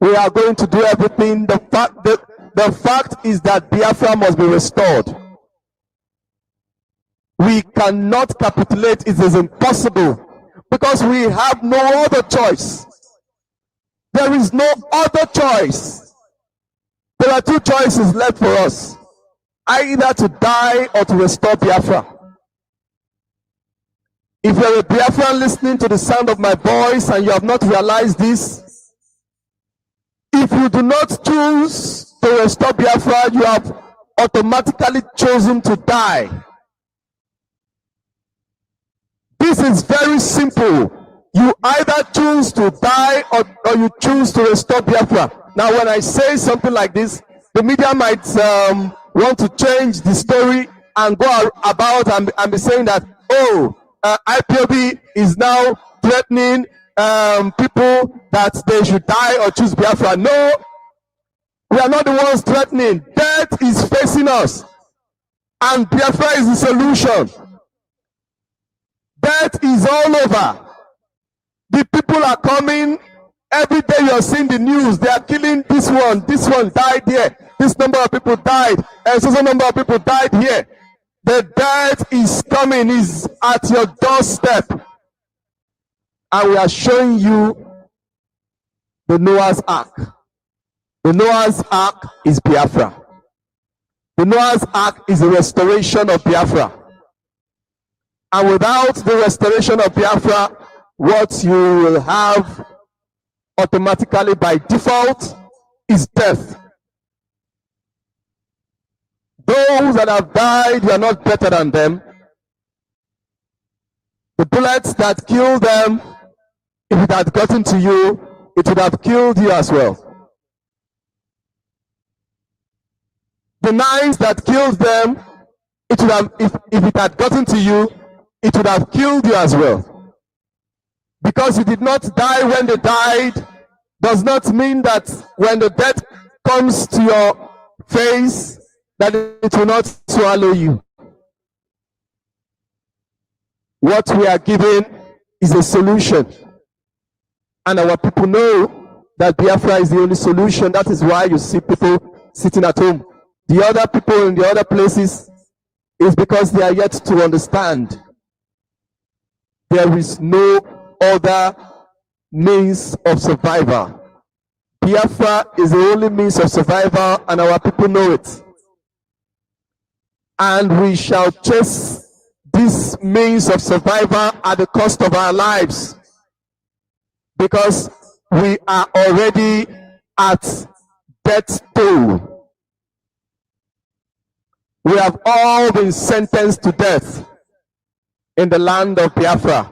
we are going to do everything. The fact is that Biafra must be restored. We cannot capitulate. It is impossible because we have no other choice. There is no other choice. There are two choices left for us. Either to die or to restore Biafra. If you're a Biafran listening to the sound of my voice and you have not realized this, if you do not choose to restore Biafra, you have automatically chosen to die. This is very simple. You either choose to die or you choose to restore Biafra. Now, when I say something like this, the media might want to change the story and go about and be saying that, oh, IPOB is now threatening people that they should die or choose Biafra. No, we are not the ones threatening. Death is facing us, and Biafra is the solution. Death is all over. The people are coming. Every day you are seeing the news. They are killing this one died here. This number of people died, and so number of people died here. The death is coming, is at your doorstep. And we are showing you the Noah's Ark. The Noah's Ark is Biafra. The Noah's Ark is the restoration of Biafra. And without the restoration of Biafra, what you will have automatically by default is death. Those that have died, you are not better than them. The bullets that killed them, if it had gotten to you, it would have killed you as well. The knives that killed them, it would have, if it had gotten to you, it would have killed you as well. Because you did not die when they died, does not mean that when the death comes to your face, that it will not swallow you. What we are giving is a solution. And our people know that Biafra is the only solution. That is why you see people sitting at home. The other people in the other places, is because they are yet to understand there is no other means of survival. Biafra is the only means of survival, and our people know it. And we shall chase this means of survival at the cost of our lives, because we are already at death toll. We have all been sentenced to death in the land of Biafra,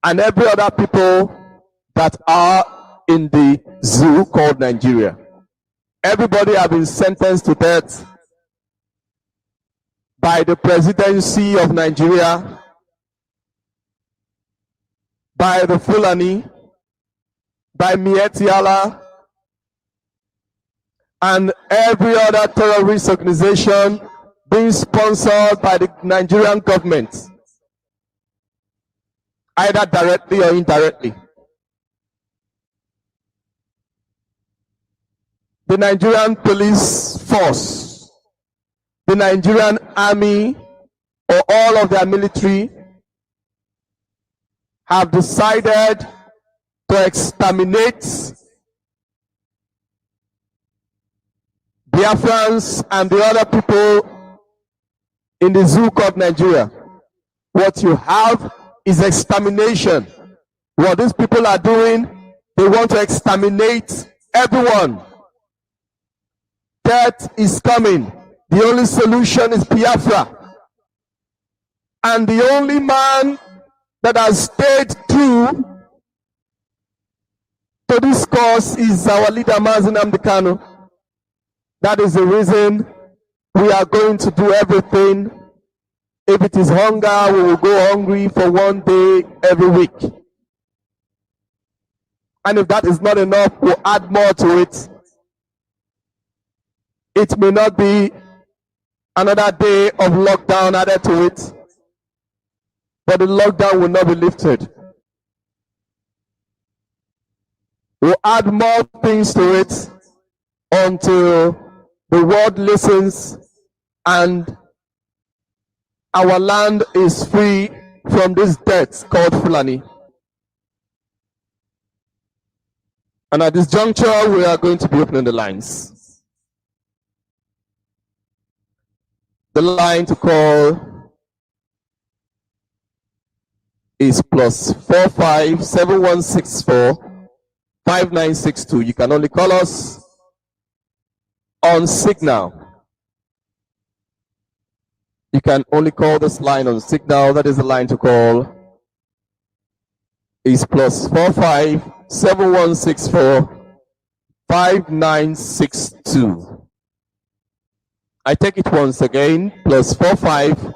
and every other people that are in the zoo called Nigeria. Everybody have been sentenced to death by the presidency of Nigeria, by the Fulani, by Mietiala, and every other terrorist organization being sponsored by the Nigerian government, either directly or indirectly. The Nigerian police force, the Nigerian army, or all of their military have decided to exterminate Biafrans and the other people in the zoo called Nigeria. What you have is extermination. What these people are doing, they want to exterminate everyone. Death is coming. The only solution is Biafra. And the only man that has stayed true to this cause is our leader, Mazi Nnamdi Kanu. That is the reason we are going to do everything. If it is hunger, we will go hungry for one day every week. And if that is not enough, we'll add more to it. It may not be another day of lockdown added to it, but the lockdown will not be lifted. We'll add more things to it until the world listens and our land is free from this death called Fulani. And at this juncture, we are going to be opening the lines. The line to call is +45 7164 5962. You can only call us on Signal. You can only call this line on Signal. That is the line to call. Is +45 7164 5962. I take it once again, +45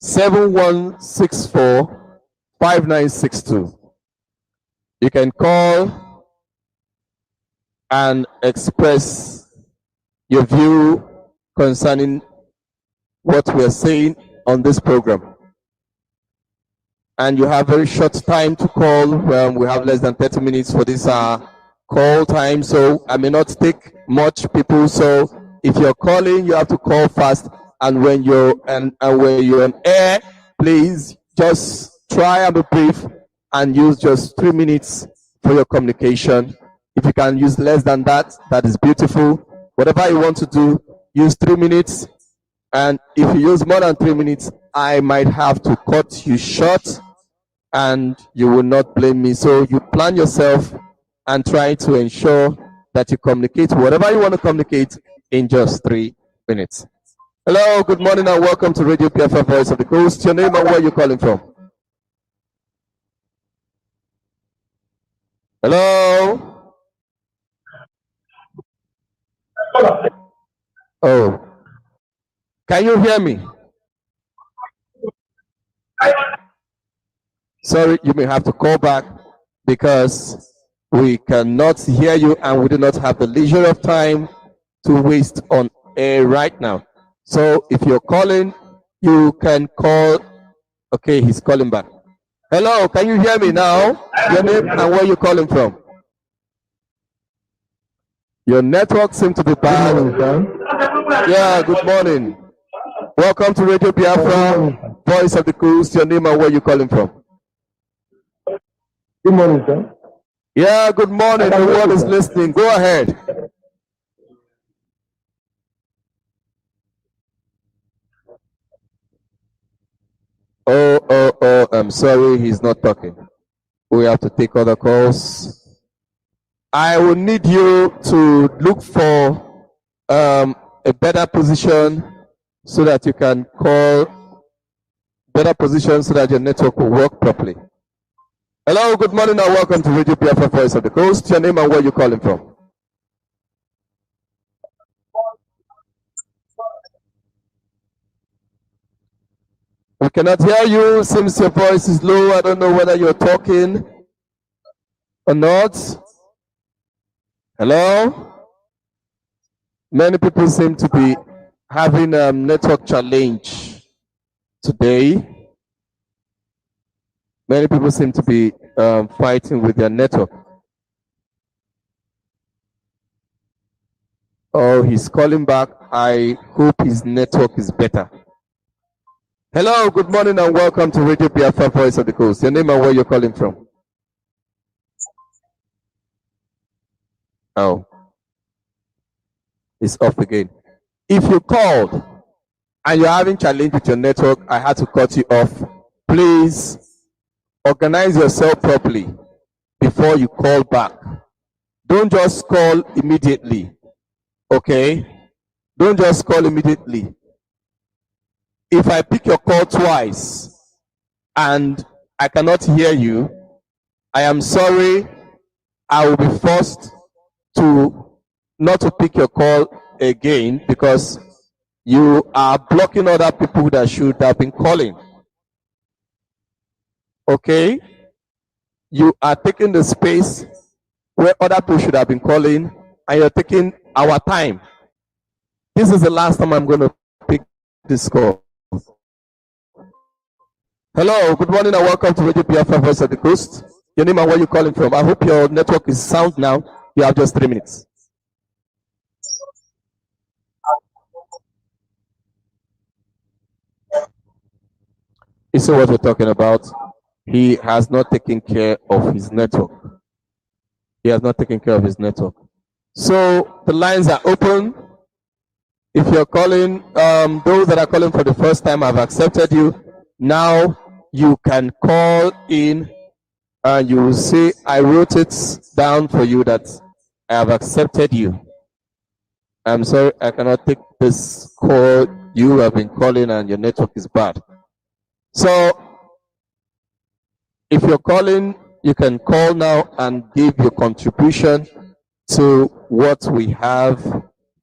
7164 5962. You can call and express your view concerning what we are saying on this program. And you have very short time to call. We have less than 30 minutes for this call time, so I may not take much people. So if you're calling, you have to call fast. And when you're when you're on air, please just try and be brief and use just 3 minutes for your communication. If you can use less than that, that is beautiful. Whatever you want to do, use 3 minutes. And if you use more than 3 minutes, I might have to cut you short, and you will not blame me. So you plan yourself and try to ensure that you communicate whatever you want to communicate in just 3 minutes. Hello, good morning, and welcome to Radio Biafra Voice of the Coast. Your name and where you're calling from? Hello? Oh, can you hear me? Sorry, you may have to call back because we cannot hear you and we do not have the leisure of time to waste on air right now. So if you're calling, you can call. Okay, he's calling back. Hello, can you hear me now? Your name and where you're calling from? Your network seems to be bad. Yeah, good morning. Welcome to Radio Biafra, Voice of the Coast. Your name and where you calling from? Good morning, sir. Yeah, good morning. The world is listening. Go ahead. Oh, I'm sorry, he's not talking. We have to take other calls. I will need you to look for a better position so that you can call, better position so that your network will work properly. Hello, good morning and welcome to Radio Biafra Voice of the Coast. Your name and where you calling from? We cannot hear you. Seems your voice is low. I don't know whether you're talking or not. Hello? Many people seem to be having a network challenge today. Many people seem to be fighting with their network. Oh, he's calling back. I hope his network is better. Hello, good morning and welcome to Radio Biafra Voice of the Coast. Your name and where you're calling from? Oh, it's off again. If you called and you're having challenge with your network, I had to cut you off. Please organize yourself properly before you call back. Don't just call immediately. Okay? Don't just call immediately. If I pick your call twice and I cannot hear you, I am sorry. I will be forced to not to pick your call again because you are blocking other people that should have been calling. Okay? You are taking the space where other people should have been calling and you're taking our time. This is the last time I'm going to pick this call. Hello, good morning and welcome to Radio Biafra Voice of the Coast. Your name and where you're calling from. I hope your network is sound now. You have just 3 minutes. You see what we're talking about? He has not taken care of his network. He has not taken care of his network. So the lines are open. If you're calling, those that are calling for the first time, I've accepted you. Now you can call in and you will see I wrote it down for you that I have accepted you. I'm sorry, I cannot take this call. You have been calling and your network is bad. So if you're calling, you can call now and give your contribution to what we have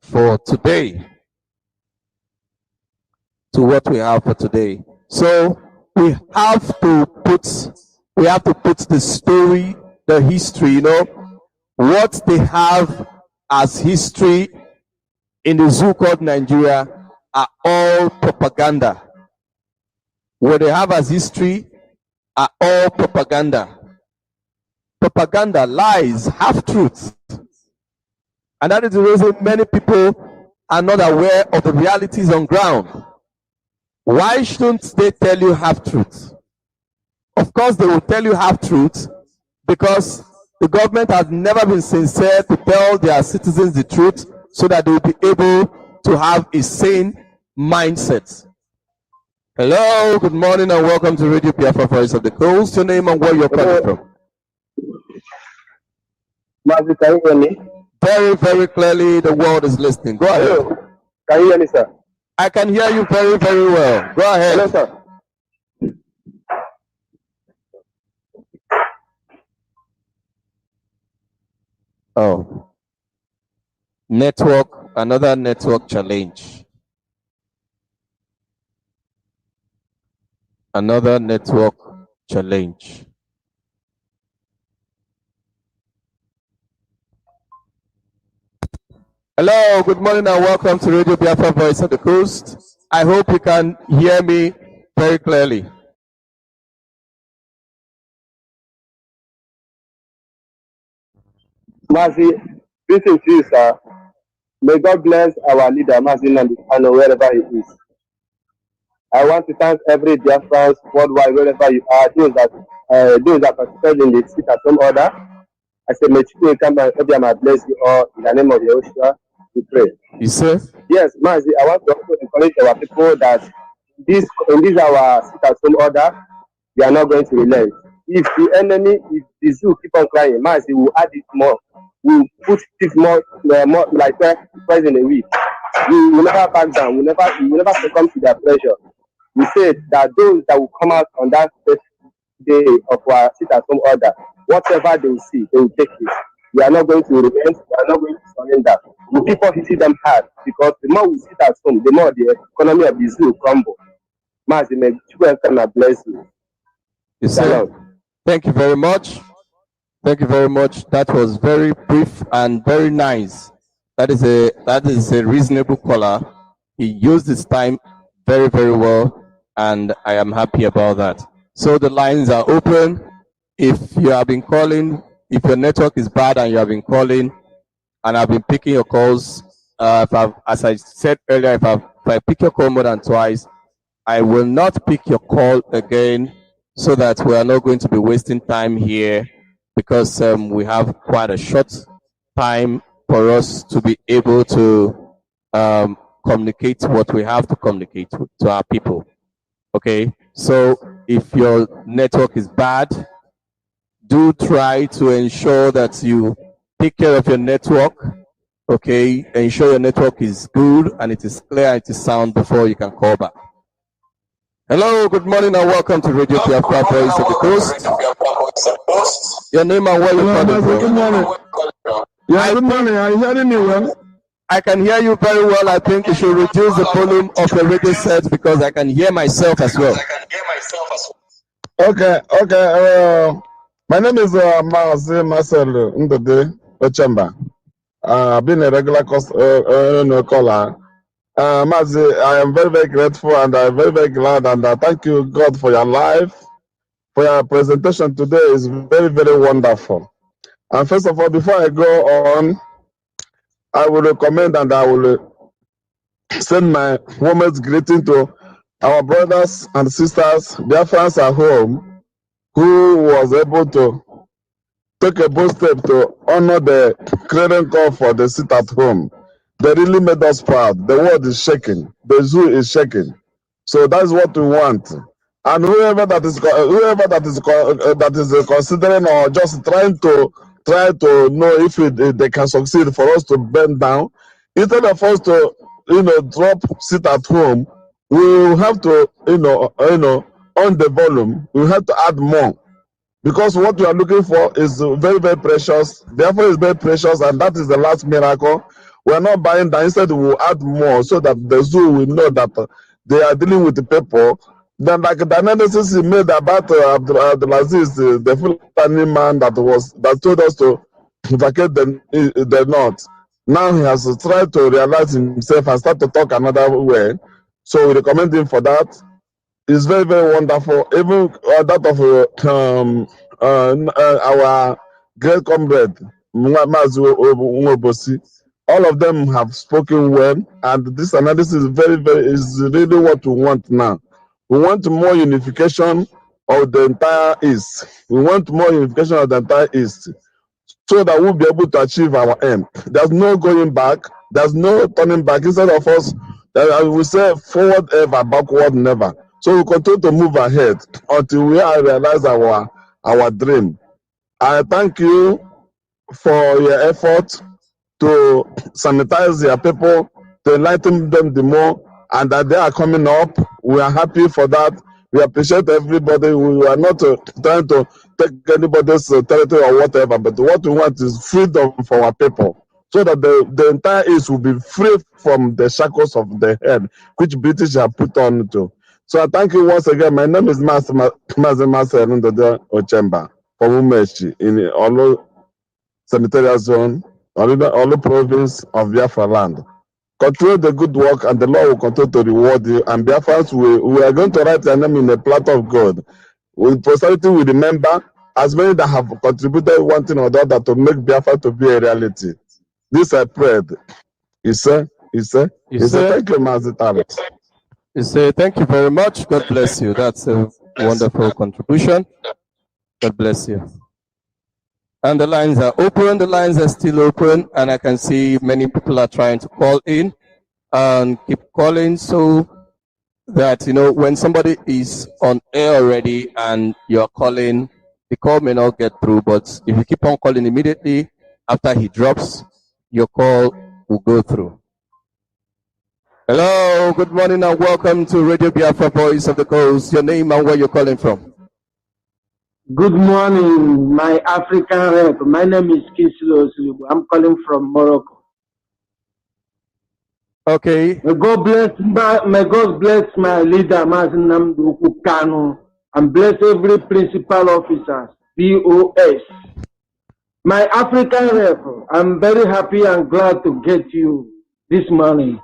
for today. So we have to put the story, the history, what they have as history in the zoo called Nigeria are all propaganda. What they have as history are all propaganda. Propaganda, lies, half-truths. And that is the reason many people are not aware of the realities on ground. Why shouldn't they tell you half-truths? Of course, they will tell you half-truths because the government has never been sincere to tell their citizens the truth so that they will be able to have a sane mindset. Hello, good morning and welcome to Radio Biafra Voice of the Coast. Your name and where you're calling from? Mazi, can you hear me? Very, very clearly, the world is listening. Go ahead. Hello. Can you hear me, sir? I can hear you very, very well. Go ahead. Hello, sir. Oh. Network, another network challenge. Another network challenge. Hello, good morning and welcome to Radio Biafra Voice of the Coast. I hope you can hear me very clearly. Mazi, greetings to you, sir. May God bless our leader, Mazi Nandi, and wherever he is. I want to thank every Biafrans worldwide, wherever you are, those that participated in the sit at home order. I say, may you come and everyone bless you all in the name of Yahushua. We pray. You say? Yes, Mazi, I want to also encourage our people that in this our sit at home order, we are not going to relent. If the zoo keep on crying, Mazi will add it more. We'll put it more like twice in a week. We will never back down. We will never succumb to their pressure. We said that those that will come out on that first day of our sit at home order, whatever they will see, they will take it. We are not going to relent. We are not going to surrender. We keep on hitting them hard because the more we sit at home, the more the economy of the zoo will crumble. Mazi, may you come bless you. Yes, sir. Thank you very much. Thank you very much. That was very brief and very nice. That is a reasonable caller. He used his time very, very well, and I am happy about that. So the lines are open. If you have been calling, if your network is bad and you have been calling, and I've been picking your calls, as I said earlier, if I pick your call more than twice, I will not pick your call again, so that we are not going to be wasting time here, because we have quite a short time for us to be able to communicate what we have to communicate to our people. Okay, so if your network is bad, do try to ensure that you take care of your network. Okay, ensure your network is good and it is clear and it is sound before you can call back. Hello, good morning and welcome to Radio Biafra Voice of the Coast. Your name and where you calling from? Good morning. Yeah, good morning. Are you hearing me well? I can hear you very well. I think you should reduce the volume of your radio set because I can hear myself as well. Okay. My name is Marcel Ndode Ochemba. I've been a regular caller. Mazi, I am very, very grateful and I'm very, very glad and thank you, God, for your life. For your presentation today is very, very wonderful. And first of all, before I go on, I will recommend and I will send my warmest greeting to our brothers and sisters, their friends at home, who was able to take a bold step to honor the clearing call for the sit at home. They really made us proud. The world is shaking. The zoo is shaking. So that's what we want. And whoever that is considering or just trying to know if they can succeed for us to bend down, instead of us to drop sit at home, we will have to on the volume. We have to add more. Because what we are looking for is very, very precious. Therefore, it's very precious, and that is the last miracle. We are not buying that. Instead, we will add more so that the zoo will know that they are dealing with the people. Then, like the analysis he made about Abdulaziz, the Fulani man that told us to vacate the north. Now he has tried to realize himself and start to talk another way. So we recommend him for that. It's very, very wonderful. Even that of our great comrade, Mazi Umobosi, all of them have spoken well, and this analysis is really what we want now. We want more unification of the entire East. We want more unification of the entire East, so that we'll be able to achieve our aim. There's no going back. There's no turning back. Instead of us, we say forward ever, backward never. So we continue to move ahead until we realize our dream. I thank you for your effort to sanitize your people, to enlighten them the more, and that they are coming up. We are happy for that. We appreciate everybody. We are not trying to take anybody's territory or whatever, but what we want is freedom for our people, so that the entire East will be free from the shackles of the head, which British have put on to. So I thank you once again. My name is Mazi Marcel Ndode Ochemba from Umechi in Olu Senatorial Zone, Olu Province of Biafra land. Continue the good work and the Lord will continue to reward you. And Biafrans, we are going to write your name in the platter of God. With posterity, we remember as many that have contributed one thing or the other to make Biafra to be a reality. This I prayed. He said, thank you, Mazi Taret. You say, thank you very much. God bless you. That's a wonderful contribution. God bless you. And the lines are open. The lines are still open. And I can see many people are trying to call in and keep calling. So that, when somebody is on air already and you're calling, the call may not get through. But if you keep on calling immediately after he drops, your call will go through. Hello, good morning and welcome to Radio Biafra Voice of the Coast. Your name and where you're calling from? Good morning, my African rep. My name is Kisilo Silibu. I'm calling from Morocco. Okay. May God bless my leader, Mazen Namdu Kano, and bless every principal officer, BOS. My African rep, I'm very happy and glad to get you this morning.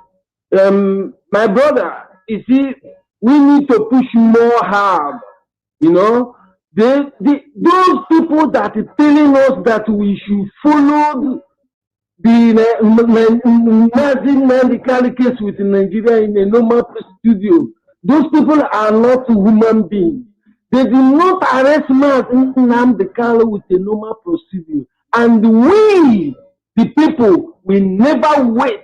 My brother, you see, we need to push more hard, those people that are telling us that we should follow the Nazi case with Nigeria in a normal studio, those people are not human beings. They did not arrest Nnamdi Kanu with a normal procedure. And we, the people, will never wait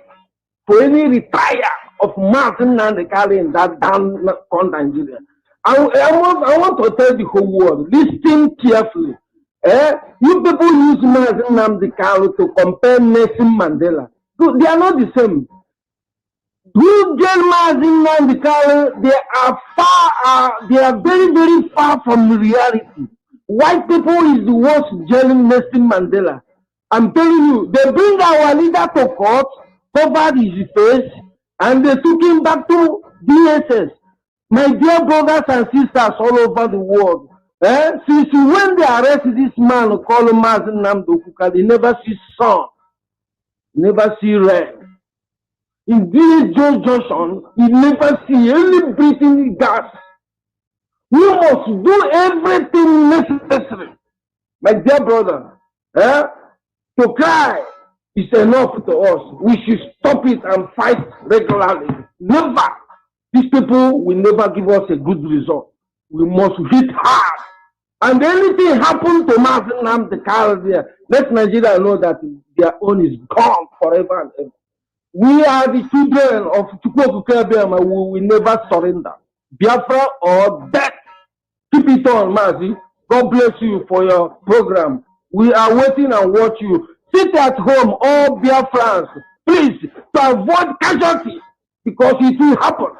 for any retire of Martin Nnamdi Kanu in that down Nigeria. I want to tell the whole world, listen carefully. You people use Martin Nnamdi Kanu to compare Nelson Mandela. They are not the same. You jail Martin Nnamdi Kanu, they are very, very far from reality. White people is the worst jailing Nelson Mandela. I'm telling you, they bring our leader to court, covered his face, and they took him back to DSS. My dear brothers and sisters all over the world, since when they arrested this man called Mazen Namdo, they never see sun, never see rain. In this Johnson, you never see any breathing gas. We must do everything necessary. My dear brother, to cry is enough to us. We should stop it and fight regularly. Never. These people will never give us a good result. We must hit hard. And anything happen to Martin Nnamdi Kanu there, let Nigeria know that their own is gone forever and ever. We are the children of Chukwu Okike, we will never surrender. Biafra or death. Keep it on, Mazi. God bless you for your program. We are waiting and watch you. Sit at home, all Biafrans, please, to avoid casualty, because it will happen.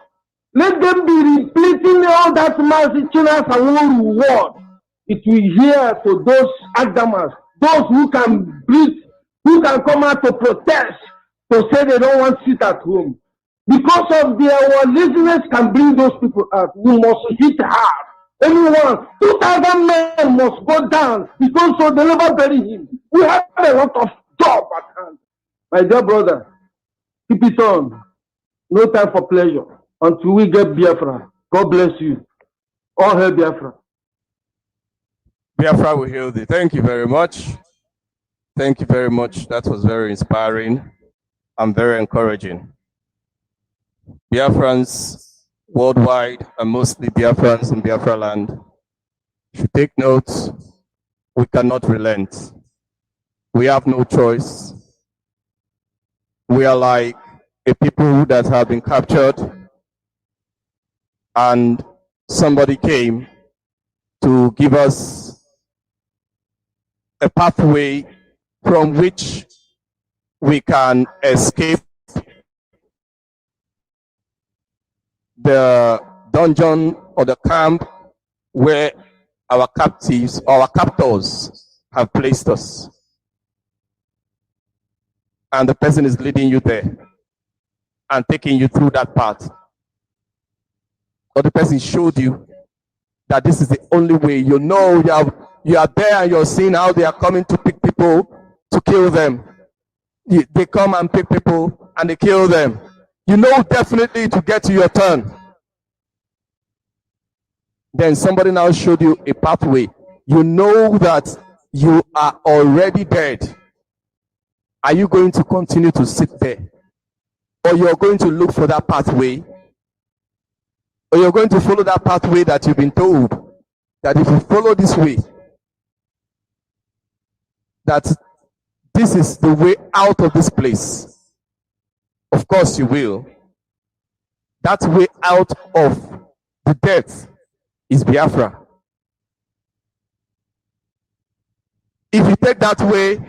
Let them be replacing all that Mazi Chinas and reward. It will hear to those Adamas, those who can breathe, who can come out to protest, to say they don't want to sit at home. Because of their laziness can bring those people out. We must hit hard. Anyone, 2,000 men must go down because so they never bury him. We have a lot of job at hand. My dear brother, keep it on. No time for pleasure until we get Biafra. God bless you. All hail Biafra. Biafra will heal thee. Thank you very much. Thank you very much. That was very inspiring and very encouraging. Biafrans worldwide, and mostly Biafrans in Biafra land, should take notes. We cannot relent. We have no choice. We are like a people that have been captured, and somebody came to give us a pathway from which we can escape the dungeon or the camp where our captives, our captors have placed us. And the person is leading you there and taking you through that path. Or the person showed you that this is the only way. You know you are there and you're seeing how they are coming to pick people to kill them. They come and pick people and they kill them. You know definitely to get to your turn. Then somebody now showed you a pathway. You know that you are already dead. Are you going to continue to sit there? Or you're going to look for that pathway or you're going to follow that pathway that you've been told that if you follow this way, that this is the way out of this place. Of course you will. That way out of the death is Biafra. If you take that way,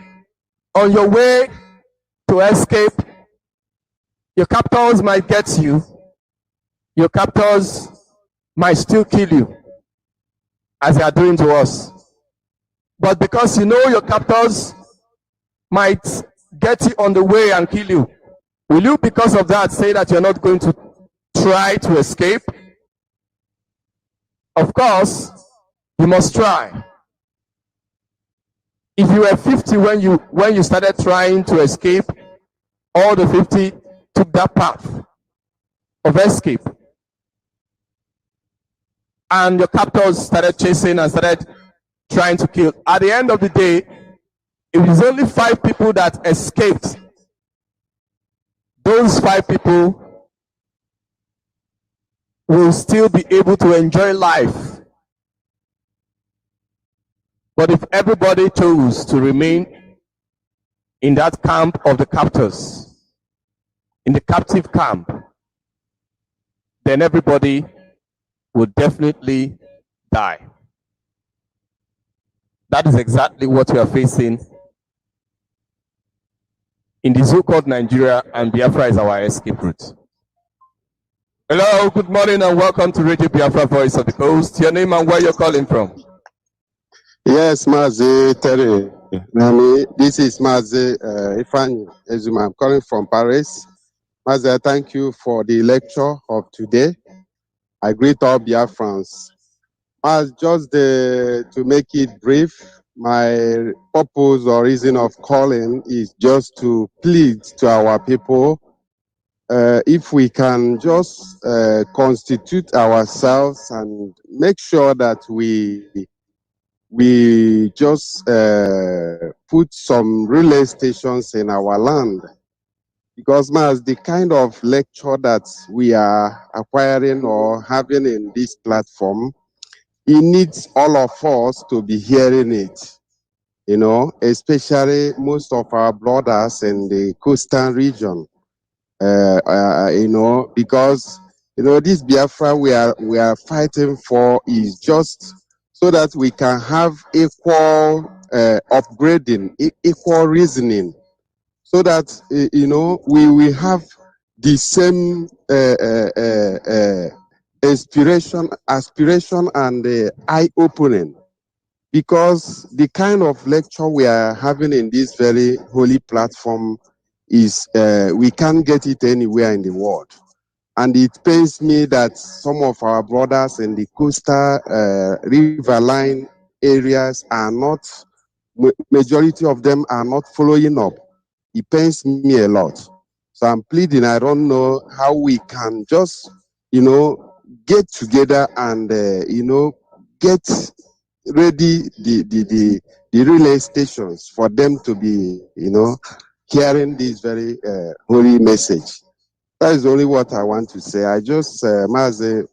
on your way to escape, your captors might get you. Your captors might still kill you, as they are doing to us. But because you know your captors might get you on the way and kill you, will you, because of that, say that you're not going to try to escape? Of course, you must try. If you were 50 when you started trying to escape, all the 50 took that path of escape. And your captors started chasing and started trying to kill. At the end of the day, it was only 5 people that escaped. Those 5 people will still be able to enjoy life. But if everybody chose to remain in that camp of the captors, in the captive camp, then everybody would definitely die. That is exactly what we are facing in the so-called Nigeria, and Biafra is our escape route. Hello, good morning and welcome to Radio Biafra Voice of the Coast. Your name and where you're calling from? Yes, Mazi TARI NEMI. This is Mazi Ifan Ezuma. I'm calling from Paris. Mazi, I thank you for the lecture of today. I greet all Biafrans. As just to make it brief, my purpose or reason of calling is just to plead to our people, if we can just constitute ourselves and make sure that we just put some relay stations in our land. Because as the kind of lecture that we are acquiring or having in this platform, it needs all of us to be hearing it, you know, especially most of our brothers in the coastal region, you know, because, you know, this Biafra we are fighting for is just so that we can have equal upgrading, equal reasoning, so that, you know, we will have the same aspiration and eye-opening. Because the kind of lecture we are having in this very holy platform is, we can't get it anywhere in the world. And it pains me that some of our brothers in the coastal riverine areas are not, majority of them are not following up. It pains me a lot. So I'm pleading, I don't know how we can just, you know, get together and, you know, get ready the relay stations for them to be, you know, hearing this very holy message. That is only what I want to say. I just, Mazi,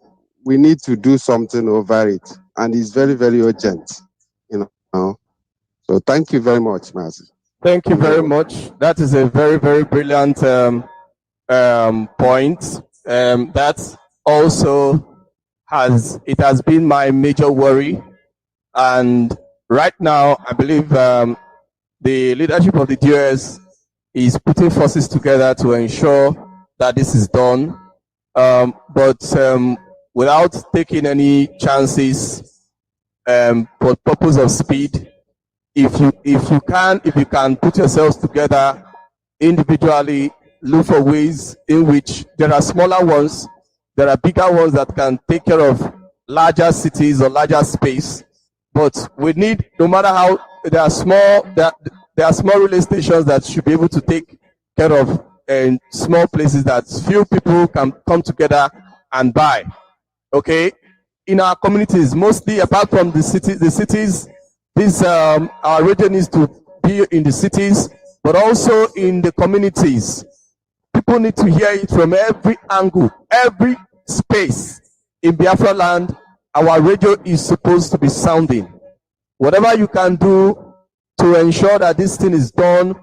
we need to do something over it. And it's very, very urgent, you know. So thank you very much, Mazi. Thank you very much. That is a very, very brilliant point. That also has been my major worry. And right now, I believe the leadership of the DOS is putting forces together to ensure that this is done. But without taking any chances for purpose of speed, if you can put yourselves together individually, look for ways in which there are smaller ones, there are bigger ones that can take care of larger cities or larger space. But we need, no matter how there are small relay stations that should be able to take care of small places that few people can come together and buy. Okay, in our communities, mostly apart from the cities, this our region needs to be in the cities, but also in the communities. People need to hear it from every angle, every space in Biafra land, our radio is supposed to be sounding. Whatever you can do to ensure that this thing is done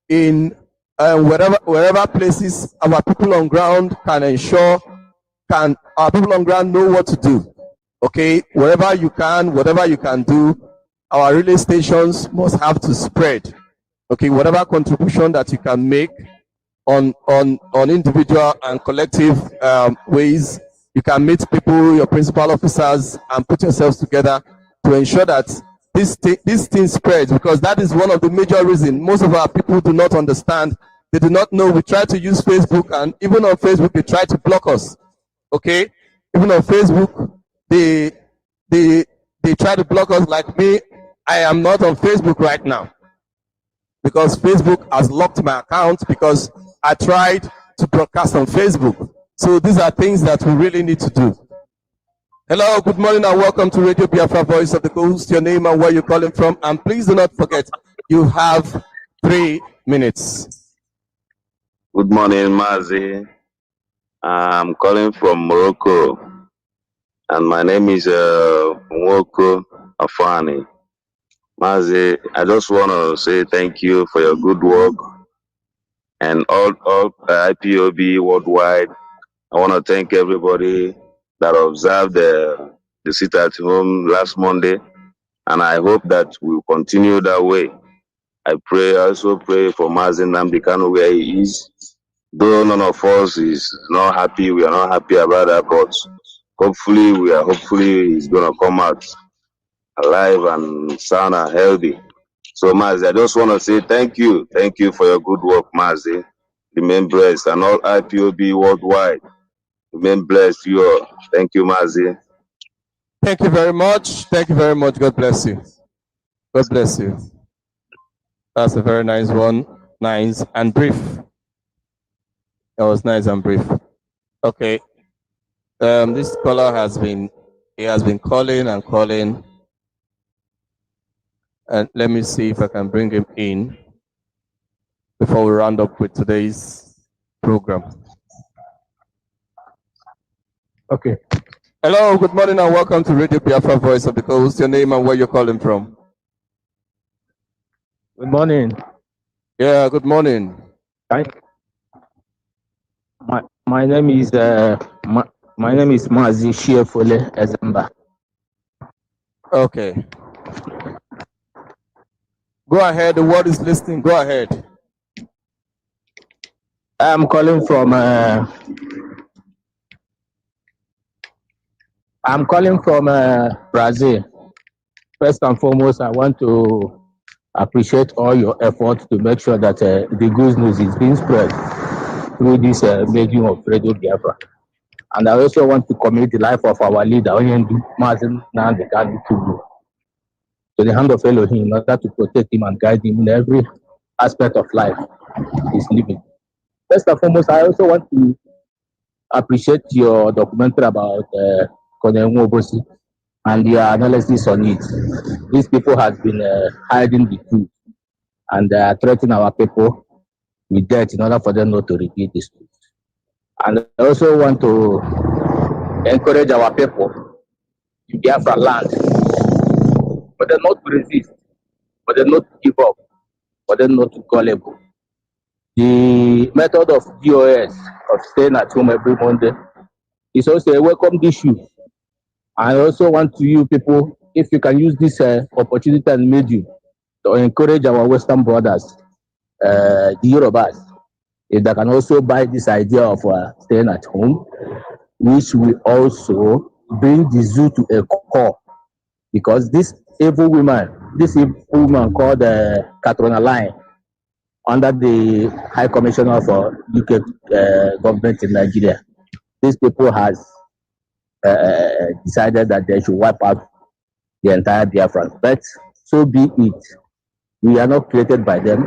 in wherever places our people on ground can ensure, can our people on ground know what to do. Okay, wherever you can, whatever you can do, our relay stations must have to spread. Okay, whatever contribution that you can make on individual and collective ways, you can meet people, your principal officers, and put yourselves together to ensure that this thing spreads, because that is one of the major reasons most of our people do not understand. They do not know we try to use Facebook, and even on Facebook they try to block us. Okay, even on Facebook they try to block us. Like me, I am not on Facebook right now because Facebook has locked my account because I tried to broadcast on Facebook. So these are things that we really need to do. Hello, good morning and welcome to Radio Biafra, Voice of the Coast. Your name and where you're calling from, and please do not forget you have 3 minutes. Good morning, Mazi. I'm calling from Morocco, and my name is Nwoko Afani. Mazi, I just want to say thank you for your good work, and all IPOB worldwide. I want to thank everybody that observed the sit at home last Monday, and I hope that we'll continue that way. I also pray for Mazi Nnamdi Kanu where he is. Though none of us is not happy, we are not happy about that, but hopefully he's gonna come out alive and sound and healthy. So Mazi, I just want to say thank you for your good work, Mazi. Remain blessed, and all IPOB worldwide, remain blessed. You all. Thank you, Mazi. Thank you very much. Thank you very much. God bless you. God bless you. That's a very nice one. Nice and brief. That was nice and brief. Okay. This caller has been calling and calling. And let me see if I can bring him in before we round up with today's program. Okay. Hello, good morning and welcome to Radio Biafra, Voice of the Coast. Your name and where you're calling from. Good morning. Yeah, good morning. My name is Mazi Shiefole Ezemba. Okay. Go ahead. The word is listening. Go ahead. I'm calling from Brazil. First and foremost, I want to appreciate all your efforts to make sure that the good news is being spread through this medium of Radio Biafra. And I also want to commit the life of our leader, Onyendu Mazi Nnamdi Kanu, to the hand of Elohim in order to protect him and guide him in every aspect of life he's living. First and foremost, I also want to appreciate your documentary about Colonel Nwobosi and your analysis on it. These people have been hiding the truth and threatening our people with death in order for them not to repeat this truth. And I also want to encourage our people in Biafra land, but they're not to resist, but they're not to give up, but they're not to gullible. The method of DOS, of staying at home every Monday, is also a welcome issue. I also want to you people, if you can use this opportunity and medium to encourage our Western brothers, the Yorubas, if they can also buy this idea of staying at home, which will also bring the zoo to a core, because this evil woman called Katrina Line, under the High Commissioner of UK government in Nigeria, these people has decided that they should wipe out the entire Biafra. But so be it. We are not created by them.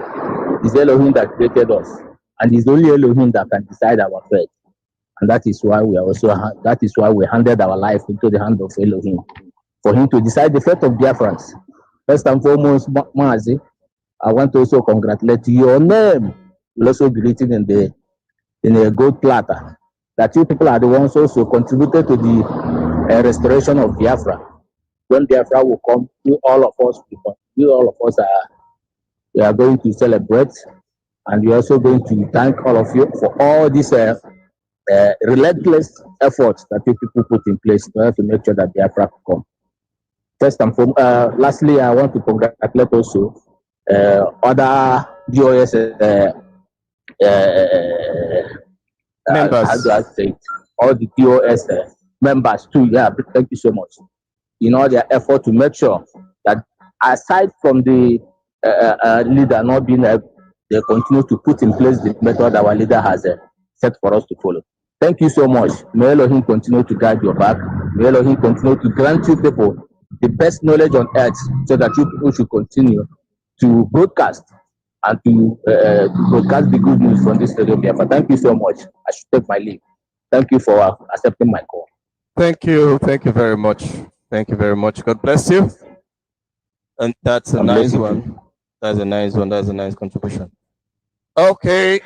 It's Elohim that created us, and it's only Elohim that can decide our fate. And that is why we handed our life into the hand of Elohim, for him to decide the fate of Biafrans. First and foremost, Mazi, I want to also congratulate you. Your name will also be written in a gold platter. That you people are the ones also contributed to the restoration of Biafra. When Biafra will come, we all of us are going to celebrate, and we're also going to thank all of you for all these relentless efforts that you people put in place in order to make sure that Biafra come. First and foremost, lastly, I want to congratulate also other DOS members. how do I say it? All the DOS members too. Yeah, thank you so much. In all their effort to make sure that aside from the leader not being they continue to put in place the method our leader has set for us to follow. Thank you so much. May Elohim continue to guide your back. May Elohim continue to grant you people the best knowledge on earth so that you people should continue to broadcast and to broadcast the good news from this radio Biafra. Thank you so much. I should take my leave. Thank you for accepting my call. Thank you. Thank you very much. Thank you very much. God bless you. And that's a nice one. That's a nice one. That's a nice contribution. Okay.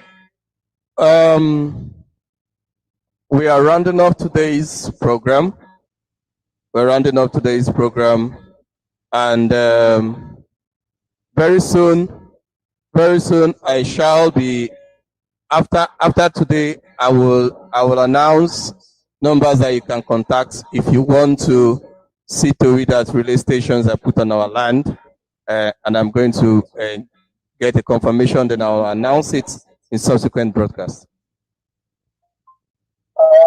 We are rounding off today's program. We're rounding up today's program, and very soon, I shall be after today. I will announce numbers that you can contact if you want to see to it that relay stations are put on our land, and I'm going to get a confirmation. Then I'll announce it in subsequent broadcasts.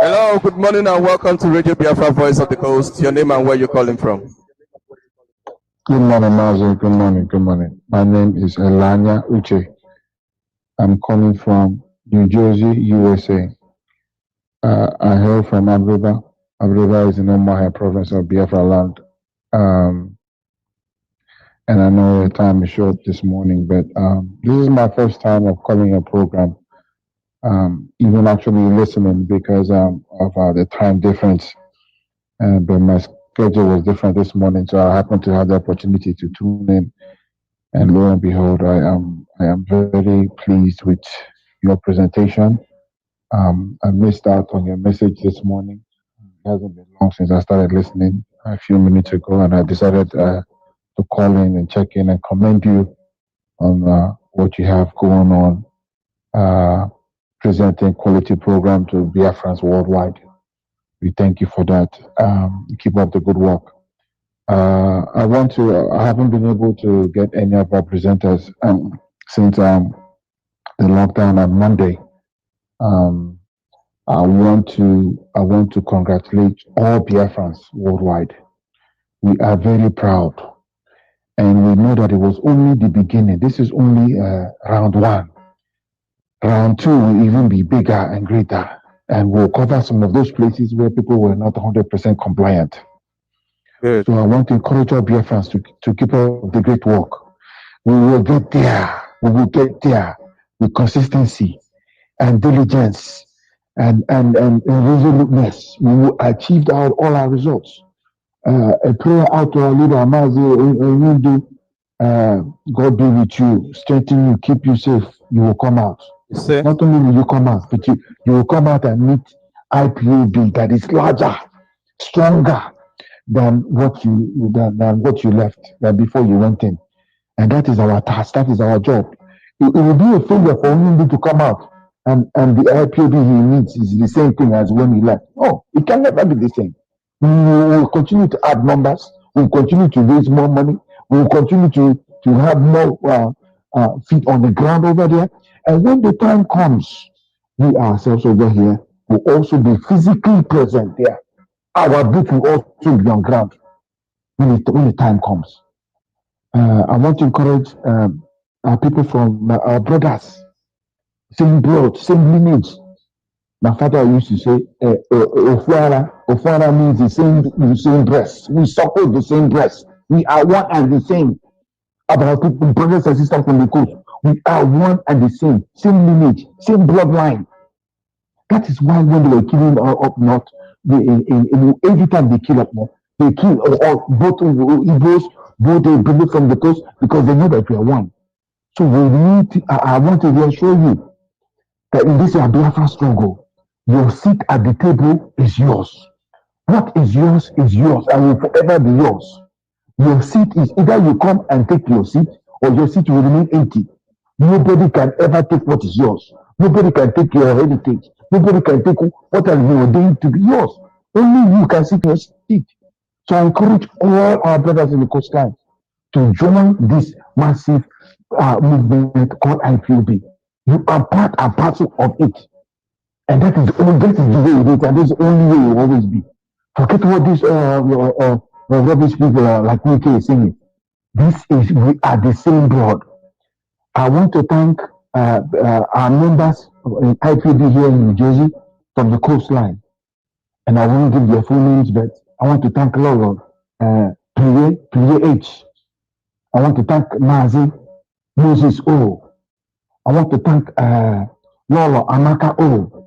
Hello, good morning and welcome to Radio Biafra Voice of the Coast. Your name and where you're calling from? Good morning, Mazi. Good morning. Good morning. My name is Elanya Uche. I'm calling from New Jersey, USA. I hail from Abriba. Abriba is in Omaha province of Biafra land. And I know the time is short this morning, but this is my first time of calling a program. Even actually listening because of the time difference. But my schedule was different this morning, so I happened to have the opportunity to tune in. And lo and behold, I am very pleased with your presentation. I missed out on your message this morning. It hasn't been long since I started listening a few minutes ago, and I decided to call in and check in and commend you on what you have going on. Presenting quality program to Biafrans worldwide. We thank you for that. Keep up the good work. I haven't been able to get any of our presenters since the lockdown on Monday. I want to congratulate all Biafrans worldwide. We are very proud, and we know that it was only the beginning. This is only round one. Round two will even be bigger and greater, and we'll cover some of those places where people were not 100% compliant. Good. So I want to encourage all Biafrans to keep up the great work. We will get there. We will get there with consistency and diligence and resoluteness. We will achieve all our results. A prayer out to our leader, Amazi. God be with you, strengthen you, keep you safe. You will come out. Not only will you come out, but you will come out and meet IPOB that is larger, stronger than what you left, than before you went in. And that is our task, that is our job. It will be a failure for him to come out and the IPOB he needs is the same thing as when he left. No, it can never be the same. We will continue to add numbers, we will continue to raise more money, we will continue to have more feet on the ground over there. And when the time comes, we ourselves over here will also be physically present there. Our boots will also be on ground when the time comes. I want to encourage our people from our brothers, same blood, same lineage. My father used to say, Ofuara means the same breast. We support the same breast. We are one and the same. About people, brothers and sisters from the coast, we are one and the same lineage, same bloodline. That is why when they were killing up north, every time they kill up north, they kill both Igbos, both they believe from the coast, because they know that we are one. So we need. I want to reassure you that in this Biafra struggle, your seat at the table is yours. What is yours and will forever be yours. Your seat is either you come and take your seat or your seat will remain empty. Nobody can ever take what is yours. Nobody can take your heritage. Nobody can take what has been ordained to be yours. Only you can sit your seat. So I encourage all our brothers in the coastline to join this massive movement called IPOB. You are part and parcel of it. And that is the way it is, and that's the only way it will always be. Forget what these rubbish people like Wiki is saying. We are the same blood. I want to thank our members in IPB here in New Jersey from the coastline. And I won't give their full names, but I want to thank Lolo, Plie H. I want to thank Mazi, Moses O. I want to thank Lolo, Amaka O.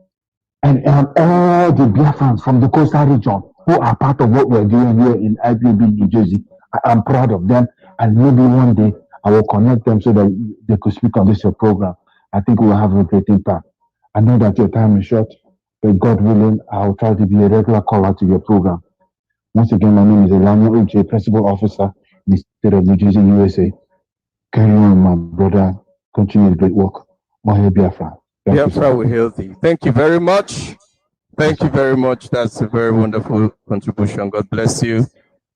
And all the Biafrans from the coastal region who are part of what we're doing here in IPB, New Jersey. I'm proud of them. And maybe one day I will connect them so that they could speak on this program. I think we will have a great impact. I know that your time is short, but God willing, I will try to be a regular caller to your program. Once again, my name is Elania Uche, Principal Officer in the state of New Jersey, USA. Carry on, my brother. Continue the great work. Mahia Biafra. Biafra will hail thee. Thank you very much. Thank you very much. That's a very wonderful contribution. God bless you.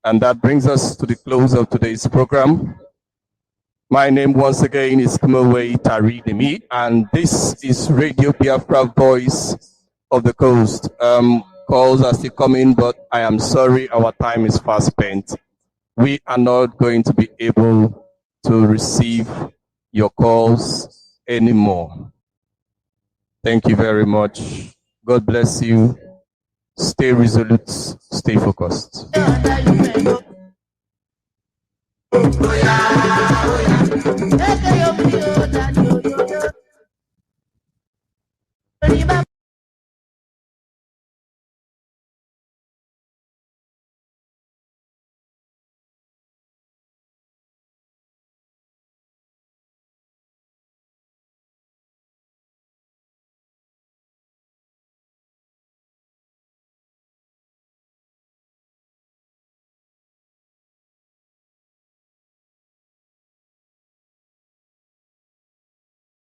And that brings us to the close of today's program. My name once again is TARI NEMI, and this is Radio Biafra, Voice of the Coast. Calls are still coming, but I am sorry, our time is fast spent. We are not going to be able to receive your calls anymore. Thank you very much. God bless you. Stay resolute, stay focused. Oh yeah, oh yeah.